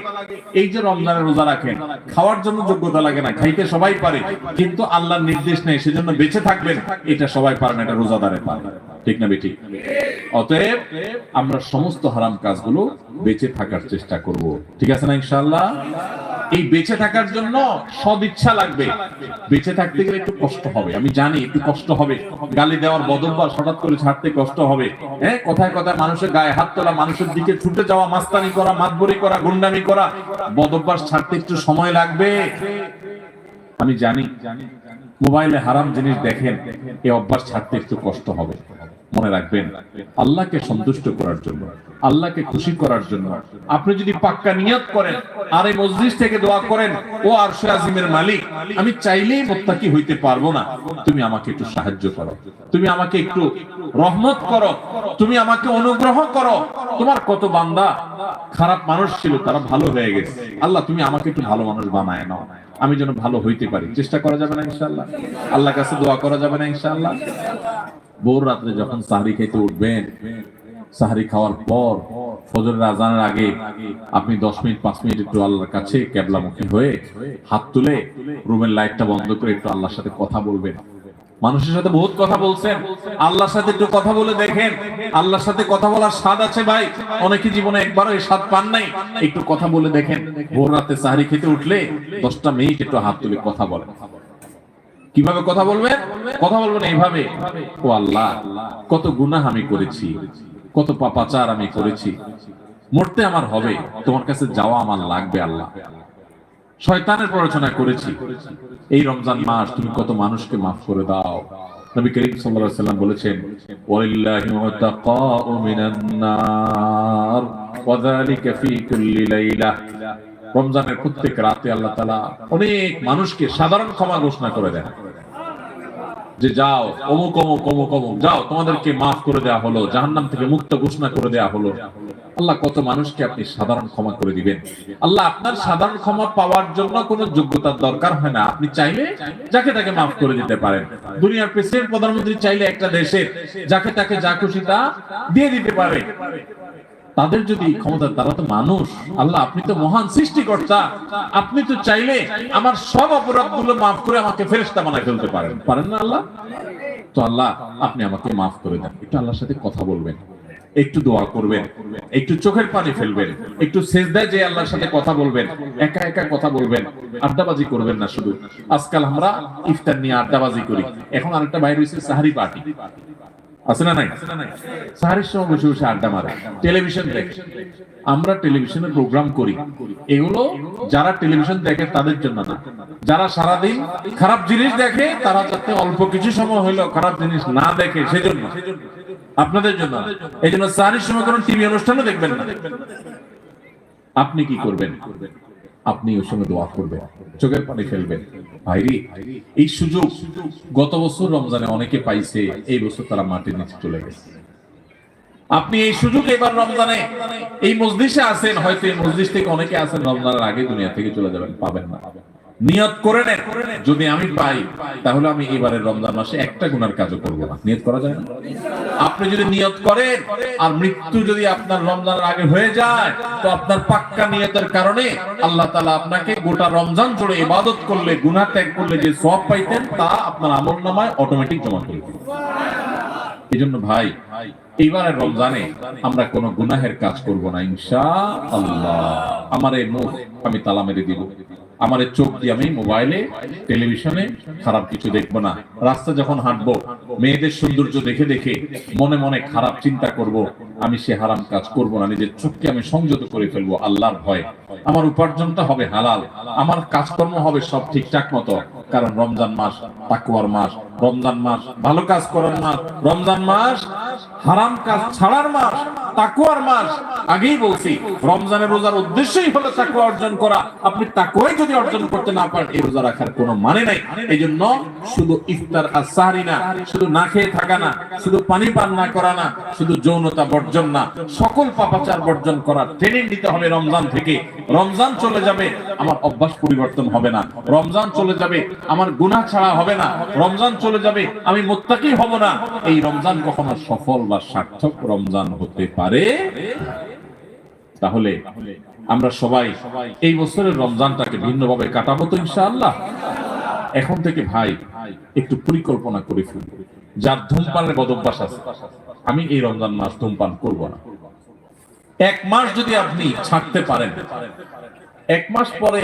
এই যে রমজানের রোজা রাখেন, খাওয়ার জন্য যোগ্যতা লাগে না, খাইতে সবাই পারে কিন্তু আল্লাহর নির্দেশ নেই, সেজন্য বেঁচে থাকবেন, এটা সবাই পারে না, এটা রোজাদারে পারে, ঠিক না বেঠিক? অতএব আমরা সমস্ত হারাম কাজগুলো বেঁচে থাকার চেষ্টা করব, ঠিক আছে না ইনশাআল্লাহ? এই বেঁচে থাকার জন্য সদিচ্ছা লাগবে। বেঁচে থাকতে গেলে একটু কষ্ট হবে, আমি জানি একটু কষ্ট হবে, গালি দেওয়ার বদভ্যাস হঠাৎ করে ছাড়তে কষ্ট হবে, হ্যাঁ, কথায় কথায় মানুষের গায়ে হাত তোলা, মানুষের দিকে ছুটে যাওয়া, মাস্তানি করা, মাতবরি করা, গুন্ডামি করা, বদভ্যাস ছাড়তে একটু সময় লাগবে, আমি জানি। মোবাইলে হারাম জিনিস দেখেন, এই অভ্যাস ছাড়তে একটু কষ্ট হবে। মনে রাখবেন, আল্লাহকে সন্তুষ্ট করার জন্য, আল্লাহকে খুশি করার জন্য আপনি যদি পাক্কা নিয়ত করেন আর এই মজলিস থেকে দোয়া করেন, ও আরশে আজিমের মালিক, আমি চাইলেই মুত্তাকি হইতে পারবো না, তুমি আমাকে একটু সাহায্য করো, তুমি আমাকে একটু রহমত করো, তুমি আমাকে অনুগ্রহ করো। তোমার কত বান্দা খারাপ মানুষ ছিল, তারা ভালো হয়ে গেছে, আল্লাহ তুমি আমাকে একটু ভালো মানুষ বানায় নাও, আমি যেন ভালো হইতে পারি। চেষ্টা করা যাবে না ইনশাআল্লাহ? আল্লাহর কাছে দোয়া করা যাবে না ইনশাআল্লাহ? ভোর রাত্রে যখন সাহরি খেতে উঠবেন, সাহরি খাওয়ার পর ফজরের আজানের আগে আপনি 10 মিনিট 5 মিনিট একটু আল্লাহর কাছে কেবলামুখী হয়ে হাত তুলে রুমের লাইটটা বন্ধ করে একটু আল্লাহর সাথে কথা বলবেন। মানুষের সাথে বহুত কথা বলছেন, আল্লাহর সাথে একটু কথা বলে দেখেন, আল্লাহর সাথে কথা বলার স্বাদ আছে ভাই, অনেকে জীবনে একবারও এই স্বাদ পান নাই, একটু কথা বলে দেখেন। ভোর রাতে সাহরি খেতে উঠলে 10টা মিনিট একটু হাত তুলে কথা বলেন। কিভাবে কথা বলবেন? কথা বলবেন এইভাবে, ও আল্লাহ, কত গুনাহ আমি করেছি, কত পাপাচার আমি করেছি, মরতে আমার হবে, তোমার কাছে যাওয়া আমার লাগবে আল্লাহ, শয়তানের প্ররোচনা করেছি, এই রমজান মাস তুমি কত মানুষকে মাফ করে দাও। নবী করিম সাল্লাল্লাহু আলাইহি ওয়াসাল্লাম বলেছেন, ওয়ালিল্লাহি মুতাকাউ মিনান নার ওয়া যালিকা ফি কুল্লি লাইলা। রমজানের প্রত্যেক রাতে আল্লাহ তাআলা অনেক মানুষকে সাধারণ ক্ষমা ঘোষণা করে দেন, যে যাও অমুক অমুক অমুক অমুক, যাও তোমাদেরকে মাফ করে দেওয়া হলো, জাহান্নাম থেকে মুক্ত ঘোষণা করে দেওয়া হলো। আল্লাহ কত মানুষকে আপনি সাধারণ ক্ষমা করে দিবেন। আল্লাহ আপনার সাধারণ ক্ষমা পাওয়ার জন্য কোনো যোগ্যতার দরকার হয় না, আপনি চাইলে যাকে তাকে মাফ করে দিতে পারেন। দুনিয়ার প্রেসিডেন্ট প্রধানমন্ত্রী চাইলে একটা দেশের যাকে তাকে যা খুশি তা দিয়ে দিতে পারে, তাদের যদি ক্ষমতা, তারা তো মানুষ, আল্লাহ আপনি তো মহান সৃষ্টিকর্তা, আপনি তো চাইলে আমার সব অপরাধগুলো মাফ করে আমাকে ফেরেশতা বানায় ফেলতে পারেন, পারেন না আল্লাহ? তো আল্লাহ আপনি আমাকে মাফ করে দেন। একটু আল্লাহর সাথে কথা বলবেন, একটু দোয়া করবেন, একটু চোখের পানি ফেলবেন, একটু সেজদায় যে আল্লাহর সাথে কথা বলবেন, একা একা কথা বলবেন, আড্ডাবাজি করবেন না শুধু। আজকাল আমরা ইফতার নিয়ে আড্ডাবাজি করি, এখন আরেকটা বাইরে হয়েছে সাহারি পার্টি, আছে না নাই? সাহারির সময় বসে বসে আড্ডা মারে, টেলিভিশন দেখে। আমরা টেলিভিশনের প্রোগ্রাম করি, এগুলো যারা টেলিভিশন দেখে তাদের জন্য না, যারা সারাদিন খারাপ জিনিস দেখে তারা যাতে অল্প কিছু সময় হইলেও খারাপ জিনিস না দেখে, সেজন্য আপনাদের জন্য। এই জন্য সাহারির সময় কোন টিভি অনুষ্ঠানও দেখবেন না। আপনি কি করবেন? আপনি ওই সময় দোয়া করবেন, চোখের পানি ফেলবেন। ভাইরি, এই সুযোগ গত বছর রমজানে অনেকে পাইছে, এই বছর তারা মাটির নিচে চলে গেছে। আপনি এই সুযোগ এবার রমজানে এই মজলিসে আছেন, হয়তো এই মজলিস থেকে অনেকে আছেন রমজানের আগে দুনিয়া থেকে চলে যাবেন, পাবেন না। নিয়ত করে নেন, যদি আমি পাই তাহলে আমি এবারের রমজান মাসে একটা গুনার কাজও করব না। নিয়ত করা যায় না? আপনি যদি নিয়ত করেন আর মৃত্যু যদি আপনার রমজানের আগে হয়ে যায়, তো আপনার পাক্কা নিয়তের কারণে আল্লাহ তাআলা আপনাকে গোটা রমজান জুড়ে ইবাদত করলে, গুনাহ ত্যাগ করলে যে সওয়াব পাইতেন তা আপনার আমলনামায় অটোমেটিক জমা করে দিবে। এজন্য ভাই, এইবারের রমজানে আমরা কোনো গুনাহের কাজ করব না ইনশাআল্লাহ। আমার এই মুখ আমি তালা মেরে দিব, আমার চোখ দিয়ে আমি মোবাইলে টেলিভিশনে খারাপ কিছু দেখবো না। রাস্তা যখন হাঁটবো, মেয়েদের সৌন্দর্য দেখে দেখে মনে মনে খারাপ চিন্তা করব, আমি সে হারাম কাজ করব না। নিজের চোখকে আমি সংযত করে ফেলবো আল্লাহর ভয়ে। আমার উপার্জনটা হবে হালাল, আমার কাজকর্ম হবে সব ঠিকঠাক মতো, কারণ রমজান মাস তাকওয়ার মাস, রমজান মাস ভালো কাজ করার মাস, রমজান মাস হারাম কাজ ছাড়ার মাস, তাকওয়ার মাস। আগেই বলছি রমজানের রোজার উদ্দেশ্যই হলো তাকওয়া অর্জন করা। আপনি তাকওয়াই যদি অর্জন করতে না পারেন এই রোজা রাখার কোনো মানে নাই। এই জন্য শুধু ইফতার আর সাহরি না, শুধু না খেয়ে থাকা না, শুধু পানি পান না করা না, শুধু যৌনতা বর্জন না, সকল পাপাচার বর্জন করার ট্রেনিং দিতে হবে রমজান থেকে। রমজান চলে যাবে, আমার অভ্যাস পরিবর্তন হবে না। রমজান চলে যাবে, আমার গুনাহ ছাড়া হবে না। রমজান চলে যাবে, আমি মুত্তাকি হব না। এই রমজান কখনো সফল বা সার্থক রমজান হতে পারে। তাহলে আমরা সবাই এই বছরের রমজানটাকে ভিন্নভাবে কাটাবো তো ইনশাআল্লাহ। এখন থেকে ভাই একটু পরিকল্পনা করে ফেলব। যার ধূমপানের বদভ্যাস আছে, আমি এই রমজান মাস ধূমপান করব না। এক মাস যদি আপনি ছাড়তে পারেন, এক মাস পরে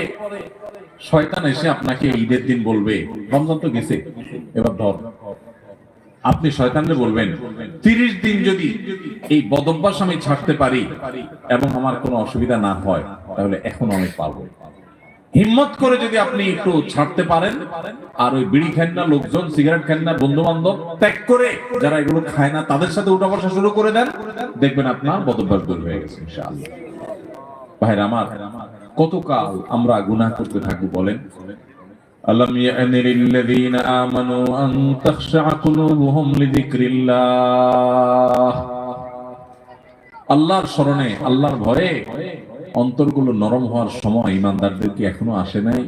শয়তান এসে আপনাকে ঈদের দিন বলবে রমজান তো গেছে, এবার ধর। আপনি শয়তানকে বলবেন 30 দিন যদি এই বদভ্যাস আমি ছাড়তে পারি এবং আমার কোনো অসুবিধা না হয়, তাহলে এখন আমি পারবো। হিম্মত করে যদি আপনি একটু ছাড়তে পারেন, আর ওই বিড়ি খান না, লোকজন সিগারেট খান না, বন্ধু বান্ধব ত্যাগ করে যারা এগুলো খায় না তাদের সাথে উঠা বসা শুরু করে দেন, দেখবেন আপনার বদভ্যাস দূর হয়ে গেছে ইনশাআল্লাহ। ভাইরা আমার, কতকাল আমরা গুনাহ করতে থাকবো বলেন? আলাম ইয়ানি লিল্লাযীনা আমানু আন তাখশা কুলুবুহুম লিযিকরিল্লাহ। আল্লাহর স্মরণে, আল্লাহর ভয়ে অন্তরগুলো নরম হওয়ার সময় ঈমানদারদের কি এখনো আসে নাই?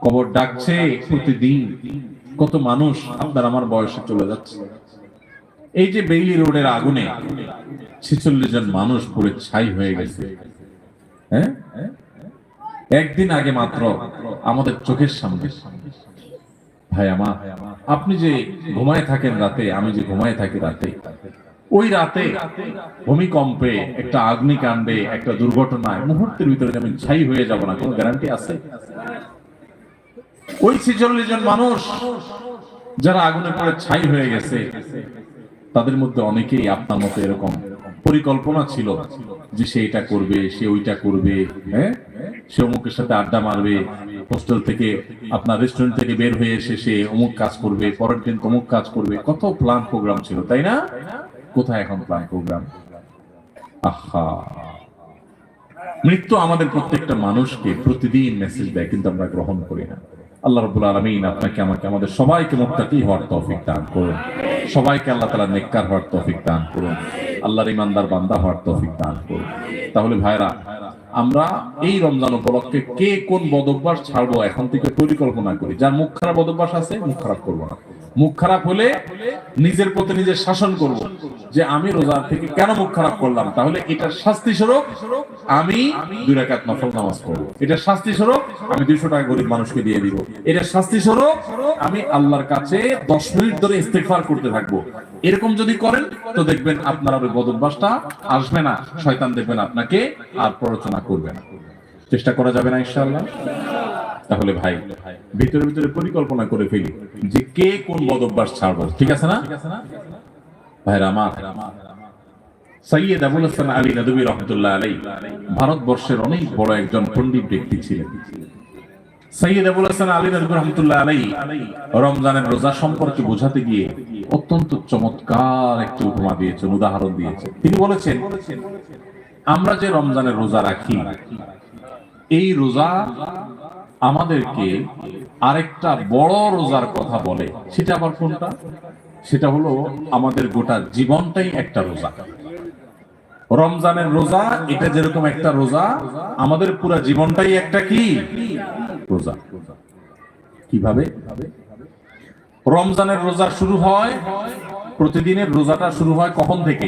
কবর ডাকছে প্রতিদিন। কত মানুষ আপনার আমার বয়সে চলে যাচ্ছে। এই যে বেইলি রোডের আগুনে 46 জন মানুষ পুরো ছাই হয়ে গেছে। হ্যাঁ, একদিন আগে মাত্র আমাদের চোখের সামনে। ভাই আমার, আপনি যে ঘুমায় থাকেন রাতে, আমি যে ঘুমায় থাকি রাতে, ওই রাতে ভূমিকম্পে, একটা অগ্নিকাণ্ডে, একটা দুর্ঘটনায় মুহূর্তের ভিতরে আমি ছাই হয়ে যাব না, কোনো গ্যারান্টি আছে? ওই 46 জন মানুষ যারা আগুনে পড়ে ছাই হয়ে গেছে, তাদের মধ্যে অনেকেই আপনার মতো এরকম পরিকল্পনা ছিল যে সে এটা করবে, সে ওইটা করবে, হ্যাঁ, সে অমুকের সাথে আড্ডা মারবে, হোস্টেল থেকে আপনার রেস্টুরেন্ট থেকে বের হয়ে এসে সে অমুক কাজ করবে, পরের দিন অমুক কাজ করবে। কত প্ল্যান প্রোগ্রাম ছিল, তাই না? কোথায় এখন প্ল্যান প্রোগ্রাম? আহা, মৃত্যু আমাদের প্রত্যেকটা মানুষকে প্রতিদিন মেসেজ দেয়, কিন্তু আমরা গ্রহণ করি না। আল্লাহ রাব্বুল আলামিন আপনাকে আমাকে আমাদের সবাইকে মুত্তাকি হওয়ার তৌফিক দান করুন। সবাইকে আল্লাহ তাআলা নেককার হওয়ার তৌফিক দান করুন। আল্লাহর ইমানদার বান্দা হওয়ার তৌফিক দান করুন। তাহলে ভাইরা, আমরা এই রমজান উপলক্ষে কে কোন বদভ্যাস ছাড়বো এখন থেকে পরিকল্পনা করি। যার মুখ খারাপ বদভ্যাস আছে, মুখ খারাপ করবো না। মুখ খারাপ হলে নিজের প্রতি নিজের শাসন করব, যে আমি রোজা থেকে কেন মুখ খারাপ করলাম, তাহলে এটার শাস্তি স্বরূপ আমি 2 রাকাত নফল নামাজ পড়বো। এটার শাস্তি স্বরূপ আমি 200 টাকা গরিব মানুষকে দিয়ে দিব। এটার শাস্তি স্বরূপ আমি আল্লাহর কাছে 10 মিনিট ধরে ইস্তেগফার করতে থাকবো। এরকম যদি করেন তো দেখবেন আপনার ওই বদভ্যাসটা আসবে না। শয়তান দেখবেন আপনাকে আর প্ররোচনা করবে না। চেষ্টা করা যাবে না ইনশাআল্লাহ? তাহলে ভাই, ভিতরে ভিতরে পরিকল্পনা করে ফেলি যে কে কোন বদভ্যাস ছাড়বো, ঠিক আছে না? ভাইরা আমার, সৈয়দ আবুল হাসান আলী নদভী রহমতুল্লাহ আলাইহি ভারতবর্ষের অনেক বড় একজন পণ্ডিত ব্যক্তি ছিলেন। সৈয়দ আবুল হাসান আলী নদভী রহমতুল্লাহ আলাইহি রমজানের রোজা সম্পর্কে বোঝাতে গিয়ে অত্যন্ত চমৎকার একটি উপমা দিয়েছেন, উদাহরণ দিয়েছেন। তিনি বলেছেন, আমরা যে রমজানের রোজা রাখি, এই রোজা আমাদেরকে আরেকটা বড় রোজার কথা বলে। সেটা আবার কোনটা? সেটা হলো আমাদের গোটা জীবনটাই একটা রোজা। রমজানের রোজা এটা যেরকম একটা রোজা, আমাদের পুরো জীবনটাই একটা কি রোজা। কিভাবে? রমজানের রোজা শুরু হয়, প্রতিদিনের রোজাটা শুরু হয় কখন থেকে?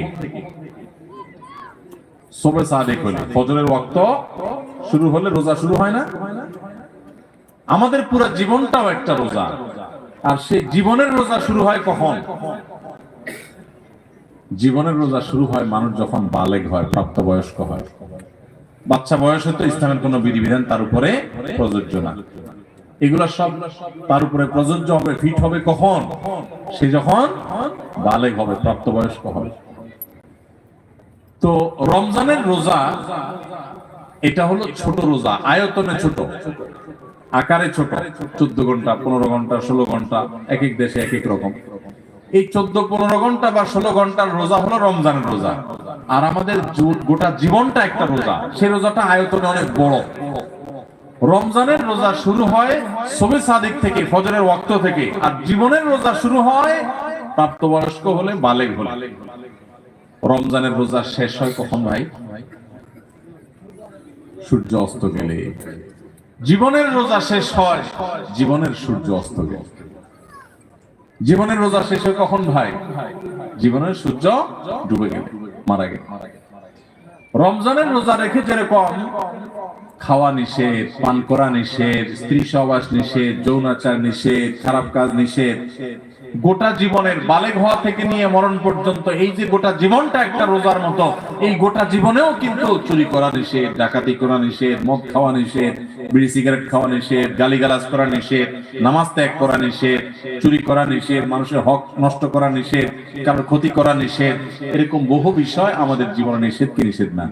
সুবহ সাদেক হলে, ফজরের ওয়াক্ত শুরু হলে রোজা শুরু হয় না? আমাদের পুরো জীবনটাও একটা রোজা। আর সেই জীবনের রোজা শুরু হয় কখন? জীবনের রোজা শুরু হয় মানুষ যখন বালেগ হয়, প্রাপ্তবয়স্ক হয়। বাচ্চা বয়সে তো ইসলামের কোনো বিধিবিধান তার উপরে প্রযোজ্য না। এগুলা সব তার উপরে প্রযোজ্য হবে, ফিট হবে কখন? সে যখন বালেগ হবে, প্রাপ্তবয়স্ক হবে। তো রমজানের রোজা এটা হলো ছোট রোজা, আয়তনে ছোট, আকারে ছোট। 14 ঘন্টা, 15 ঘন্টা, 16 ঘন্টা, এক এক দেশে এক এক রকম। এই 14-15 ঘন্টা বা 16 ঘন্টার রোজা হলো রমজানের রোজা, আর আমাদের গোটা জীবনটা একটা রোজা। সেই রোজাটা আয়তনে অনেক বড়। রমজানের রোজা শুরু হয় শবে সাদিক থেকে, ফজরের ওয়াক্ত থেকে, আর জীবনের রোজা শুরু হয় প্রাপ্তবয়স্ক হলে, বালেগ হলে। রমজানের রোজা শেষ হয় কখন ভাই? সূর্য অস্ত গেলে। জীবনের রোজা শেষ হয় জীবনের সূর্য অস্ত গেলে। জীবনের রোজা শেষ হয় কখন ভাই? জীবনের সূর্য ডুবে গেলে, মারা গেলে। রমজানের রোজা রেখে যেরকম খাওয়া নিষেধ, পান করা নিষেধ, স্ত্রী সহবাস নিষেধ, যৌনাচার নিষেধ, খারাপ কাজ নিষেধ, গোটা জীবনের বালেগ হওয়া থেকে নিয়ে মরণ পর্যন্ত এই যে গোটা জীবনটা একটা রোজার মতো, এই গোটা জীবনেও কিন্তু চুরি করা নিষেধ, ডাকাতি করা নিষেধ, মদ খাওয়া নিষেধ, বিড়ি সিগারেট খাওয়া নিষেধ, গালিগালাজ করা নিষেধ, নামাজ ত্যাগ করা নিষেধ, চুরি করা নিষেধ, মানুষের হক নষ্ট করা নিষেধ, কারোর ক্ষতি করা নিষেধ। এরকম বহু বিষয় আমাদের জীবনে নিষেধ কি নিষেধ না?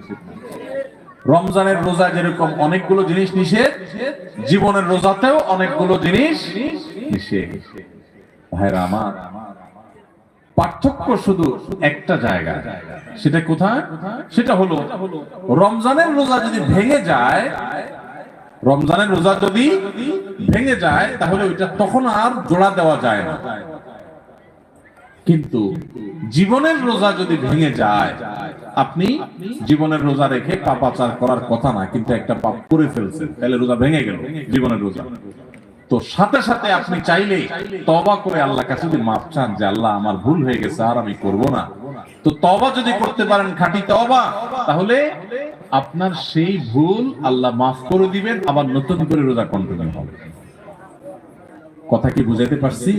রমজানের রোজা যেরকম অনেকগুলো জিনিস নিষেধ, জীবনের রোজাতেও অনেকগুলো জিনিস নিষেধ। ভাইরা আমার, পার্থক্য শুধু একটা জায়গা। সেটা কোথায়? সেটা হলো রমজানের রোজা যদি ভেঙে যায়, রমজানের রোজা যদি ভেঙে যায় তাহলে ওইটা তখন আর জোড়া দেওয়া যায় না। কিন্তু জীবনের রোজা যদি ভেঙে যায়, আপনি জীবনের রোজা রেখে পাপাচার করার কথা না, কিন্তু একটা পাপ করে ফেলছেন, তাহলে রোজা ভেঙে গেল, জীবনের রোজা। তো সাথে সাথে আপনি চাইলে তওবা করে আল্লাহর কাছে যদি মাফ চান যে আল্লাহ আমার ভুল হয়ে গেছে, আর আমি করব না, তো তওবা যদি করতে পারেন, খাঁটি তওবা, তাহলে আপনার সেই ভুল আল্লাহ মাফ করে দিবেন, আবার নতুন করে রোজা কন্টিনিউ হবে। কথা কি বুঝাইতে পারছি?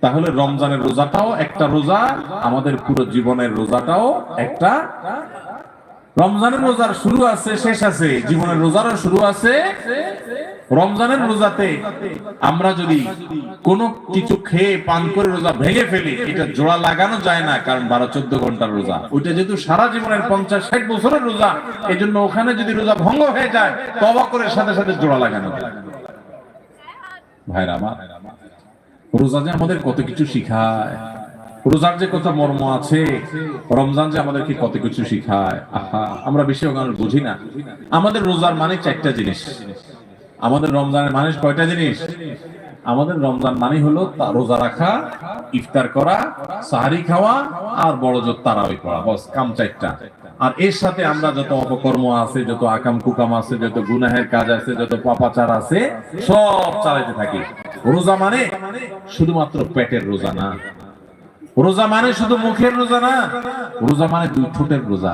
তাহলে রমজানের রোজাটাও একটা রোজা, আমাদের পুরো জীবনের রোজাটাও একটা। রমজানের রোজার শুরু আছে, শেষ আছে, জীবনের রোজারও শুরু আছে। রমজানের রোজাতে আমরা যদি কোনো কিছু খেয়ে পান করে রোজা ভেঙে ফেলি, এটা জোড়া লাগানো যায় না, কারণ 12-14 ঘন্টার রোজা। ওইটা যেহেতু সারা জীবনের 50-60 বছরের রোজা, এই জন্য ওখানে যদি রোজা ভঙ্গ হয়ে যায়, তওবা করে সাথে সাথে জোড়া লাগানো যায়। ভাইরা আমার, রোজা যে আমাদের কত কিছু শিখায়, রোজার যে কত মর্ম আছে, রমজান যে আমাদেরকে কত কিছু শিখায়। আহা, আমরা বেশি ওখানে বুঝি না। আমাদের রোজার মানে 4টা জিনিস। আমাদের রমজানের মানে কয়টা জিনিস? আমাদের রমজান মানে হলো রোজা রাখা, ইফতার করা, সাহারি খাওয়া, আর বড় জোর তারাবি পড়া, বস কাম 4টা। আর এর সাথে আমরা যত অপকর্ম আছে, যত আকাম কুকাম আছে, যত গুনাহের কাজ আছে, যত পাপাচার আছে, সব চালাইতে থাকি। রোজা মানে শুধুমাত্র পেটের রোজা না, রোজা মানে শুধু মুখের রোজা না, রোজা মানে 2 ঠোঁটের রোজা,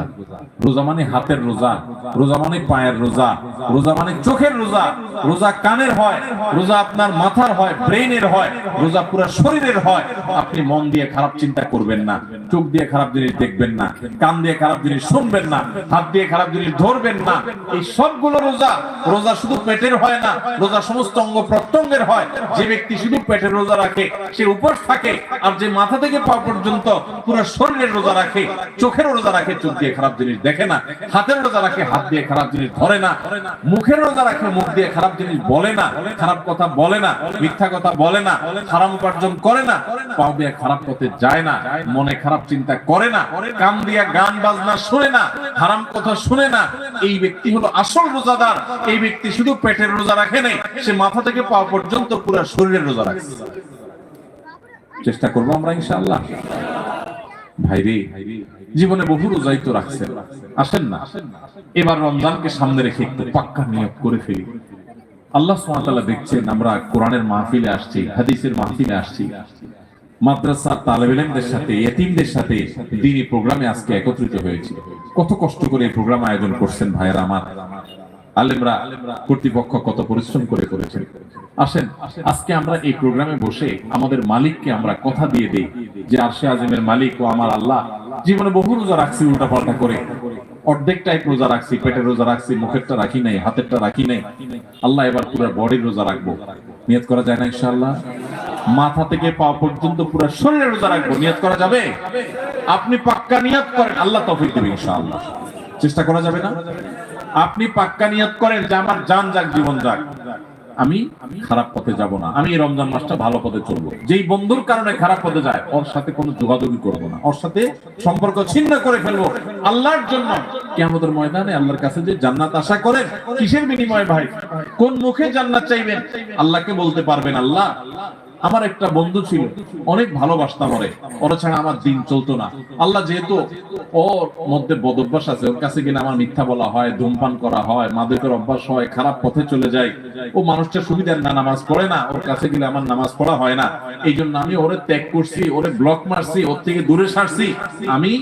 রোজা মানে হাতের রোজা, রোজা মানে পায়ের রোজা, রোজা মানে চোখের রোজা, রোজা কানের হয়, রোজা আপনার মাথার হয়, ব্রেইনের হয়, রোজা পুরো শরীরের হয়। আপনি মন দিয়ে খারাপ চিন্তা করবেন না, চোখ দিয়ে খারাপ জিনিস দেখবেন না, কান দিয়ে খারাপ জিনিস শুনবেন না, হাত দিয়ে খারাপ জিনিস ধরবেন না। এই সবগুলো রোজা। রোজা শুধু পেটের হয় না, রোজা সমস্ত অঙ্গ প্রত্যঙ্গের হয়। যে ব্যক্তি শুধু পেটের রোজা রাখে সে উপোস থাকে, আর যে মাথা থেকে পা পর্যন্ত পুরো শরীরের রোজা রাখে, চোখের রোজা রাখে, চোখ দিয়ে খারাপ জিনিস দেখে না, হাতের রোজা রাখে, হাত দিয়ে খারাপ জিনিস ধরে না, মুখের রোজা রাখে, মুখ দিয়ে খারাপ জিনিস বলে না, খারাপ কথা বলে না, মিথ্যা কথা বলে না, হারাম উপার্জন করে না, পা দিয়ে খারাপ পথে যায় না, মনে খারাপ চিন্তা করে না, কান দিয়ে গান বাজনা শুনে না, হারাম কথা শুনে না। এই ব্যক্তি হলো আসল রোজাদার। এই ব্যক্তি শুধু পেটের রোজা রাখে নাই, সে মাথা থেকে পা পর্যন্ত পুরো শরীরের রোজা রাখছে। চেষ্টা করবো আমরা ইনশাআল্লাহ। ভাইরে, জীবনে বহু রোজাই তো রাখছেন, আসেন না এবার রমজানকে সামনে রেখে একটু পাক্কা নিয়ত করে ফেলি। আল্লাহ সুবহানাহু ওয়া তাআলা দেখছেন আমরা কোরআনের মাহফিলে আসছি, হাদিসের মাহফিলে আসছি, মাদ্রাসার তালেবে ইলমদের সাথে, ইতিমদের সাথে দ্বীনি প্রোগ্রামে আজকে একত্রিত হয়েছি। কত কষ্ট করে এই প্রোগ্রাম আয়োজন করছেন ভাইয়েরা আমার, আলেমরা, কর্তৃপক্ষ কত পরিশ্রম করে করেছেন। আসেন আজকে আমরা এই প্রোগ্রামে বসে আমাদের মালিককে আমরা কথা দিয়ে দেই যে আরশে আজিমের মালিক ও আমার আল্লাহ, জীবনে বহু রোজা রাখছি উল্টা পাল্টা করে, অর্ধেক টাইপ রোজা রাখছি, পেটের রোজা রাখছি, মুখেরটা রাখি নাই, হাতেরটা রাখি নাই। আল্লাহ এবার পুরো বডির রোজা রাখবো। নিয়ত করা যায় না ইনশাআল্লাহ? মাথা থেকে পা পর্যন্ত পুরো শরীরের রোজা রাখবো। নিয়ত করা যাবে? আপনি পাক্কা নিয়ত করেন, আল্লাহ তৌফিক দেবে ইনশাআল্লাহ। চেষ্টা করা যাবে না? আপনি পাক্কা নিয়ত করেন যে আমার জান যাক, জীবন যাক, আমি খারাপ পথে যাব না, আমি এই রমজান মাসটা ভালো পথে চলবো। যেই বন্ধুর কারণে খারাপ পথে যায় ওর সাথে কোনো যোগাযোগই করবো না, ওর সাথে সম্পর্ক ছিন্ন করে ফেলবো আল্লাহর জন্য। কিয়ামতের ময়দানে আল্লাহর কাছে যে জান্নাত আশা করেন, কিসের বিনিময়ে ভাই? কোন মুখে জান্নাত চাইবেন? আল্লাহকে বলতে পারবেন, আল্লাহ আমার একটা বন্ধু ছিল, অনেক ভালোবাসতাম ওরে, ওরা ছাড়া আমার দিন চলতো না। আল্লাহ যেহেতু ওর মধ্যে বদ অভ্যাস আছে, ওর কাছে গেলে আমার মিথ্যা বলা হয়, ধূমপান করা হয়, মাদকের অভ্যাস হয়, খারাপ পথে চলে যায়, ও মানুষটা সুবিধার না, নামাজ পড়ে না, ওর কাছে গেলে আমার নামাজ পড়া হয় না, এই জন্য আমি ওরে ত্যাগ করছি, ওরে ব্লক মারছি, ওর থেকে দূরে সারছি। আমি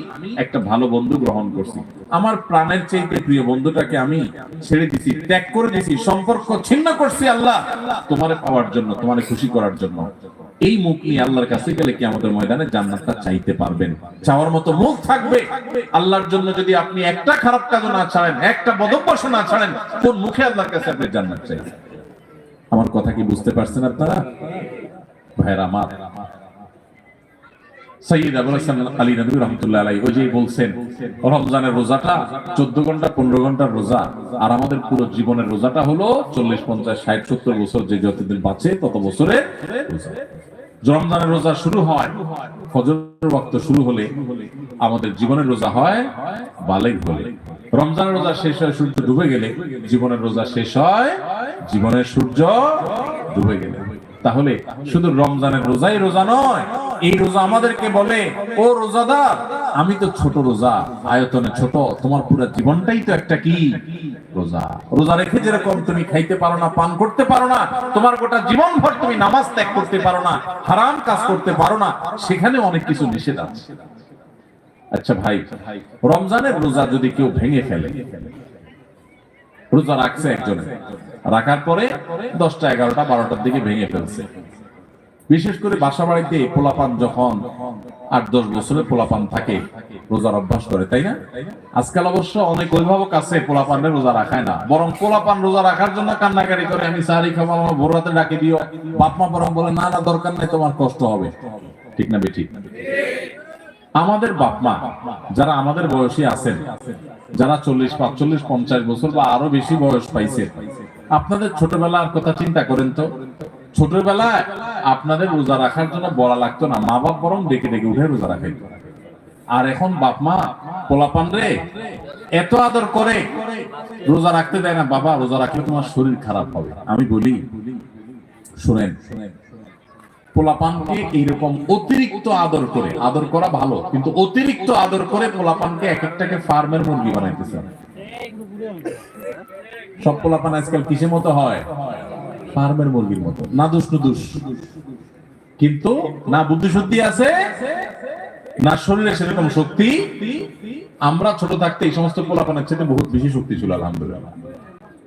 একটা ভালো বন্ধু গ্রহণ করছি, আমার প্রাণের চাইতে প্রিয় বন্ধুটাকে আমি ছেড়ে দিছি, ত্যাগ করে দিছি, সম্পর্ক ছিন্ন করছি আল্লাহ তোমারে পাওয়ার জন্য, তোমারে খুশি করার জন্য। এই মুখ নিয়ে আল্লাহর কাছে গেলে কি আমাদের ময়দানে জান্নাতটা চাইতে পারবেন? চাওয়ার মতো মুখ থাকবে? আল্লাহর জন্য যদি আপনি একটা খারাপ কাজ না ছাড়েন, একটা বদভ্যাস না ছাড়েন, কোন মুখে আল্লাহর কাছে আপনি জান্নাত চাইবেন? আমার কথা কি বুঝতে পারছেন আপনারা ভাইরা আমার? সাইয়্যিদ আবুল হাসান আলী নদভী রাহমাতুল্লাহ আলাইহি ওই যে বলছেন রমজানের রোজাটা 14 ঘন্টা 15 ঘন্টার রোজা, আর আমাদের পুরো জীবনের রোজাটা হলো 40 50 60 70 বছর, যে যতদিন বাঁচে তত বছরের রোজা। রমজানের রোজা শুরু হয় ফজরের ওয়াক্ত শুরু হলে, আমাদের জীবনের রোজা হয় বালেগ হলে। রমজানের রোজা শেষ হয় সূর্য ডুবে গেলে, জীবনের রোজা শেষ হয় জীবনের সূর্য ডুবে গেলে। তাহলে শুধু রমজানের রোজাই রোজা নয়, এই রোজা আমাদেরকে বলে, ও রোজাদার, আমি তো ছোট রোজা, আয়তনে ছোট, তোমার পুরো জীবনটাই তো একটা কি রোজা। রোজা রেখে যেরকম তুমি খাইতে পারো না, পান করতে পারো না, তোমার গোটা জীবন ভর তুমি নামাজ ত্যাগ করতে পারো না, হারাম কাজ করতে পারো না, সেখানে অনেক কিছু নিষেধ আছে। আচ্ছা ভাই, রমজানের রোজা যদি কেউ ভেঙে ফেলে, রোজা রাখছে একজনে, রাখার পরে 10টা 11টা 12টার দিকে ভেঙে ফেলছে, বিশেষ করে বাসা বাড়িতে পোলাপান যখন 8-10 বছরের পোলাপান থাকে, রোজার অভ্যাস করে, তাই না? আজকাল অবশ্য অনেক অভিভাবক আছে পোলাপানের রোজা রাখায় না, বরং পোলাপান রোজা রাখার জন্য কান্নাকারি করে, আমি সাহারি খাবো, আমার ভোর রাতে ডাকে দিও। বাপ মা বরং বলে, না না দরকার নেই, তোমার কষ্ট হবে। ঠিক না বেঠিক? আমাদের বাপ মা যারা আমাদের বয়সী আছেন, যারা 40 45 50 বছর বা আরো বেশি বয়স পাইছে, আপনাদের ছোটবেলার কথা চিন্তা করেন তো। ছোটবেলায় আপনাদের রোজা রাখার জন্য বলা লাগতো না, মা বাপ বরং ডেকে ডেকে উঠে রোজা রাখাই। আর এখন বাপ মা পোলাপান রে এত আদর করে রোজা রাখতে দেয় না, বাবা রোজা রাখলে তোমার শরীর খারাপ হবে। আমি বলি শুনেন, পোলাপানকে এইরকম অতিরিক্ত আদর করে, আদর করা ভালো, কিন্তু অতিরিক্ত আদর করে পোলাপানকে এক একটাকে ফার্মের মুরগি বানাইতেছে। সব পোলাপান আজকাল কিসের মতো হয়? ফার্মের মুরগির মতো, নাদুস নুদুস, কিন্তু না বুদ্ধি শুদ্ধি আছে, না শরীরে সেরকম শক্তি। আমরা ছোট থাকতে এই সমস্ত পোলাপানের চেয়ে বহুত বেশি শক্তি ছিল আলহামদুলিল্লাহ।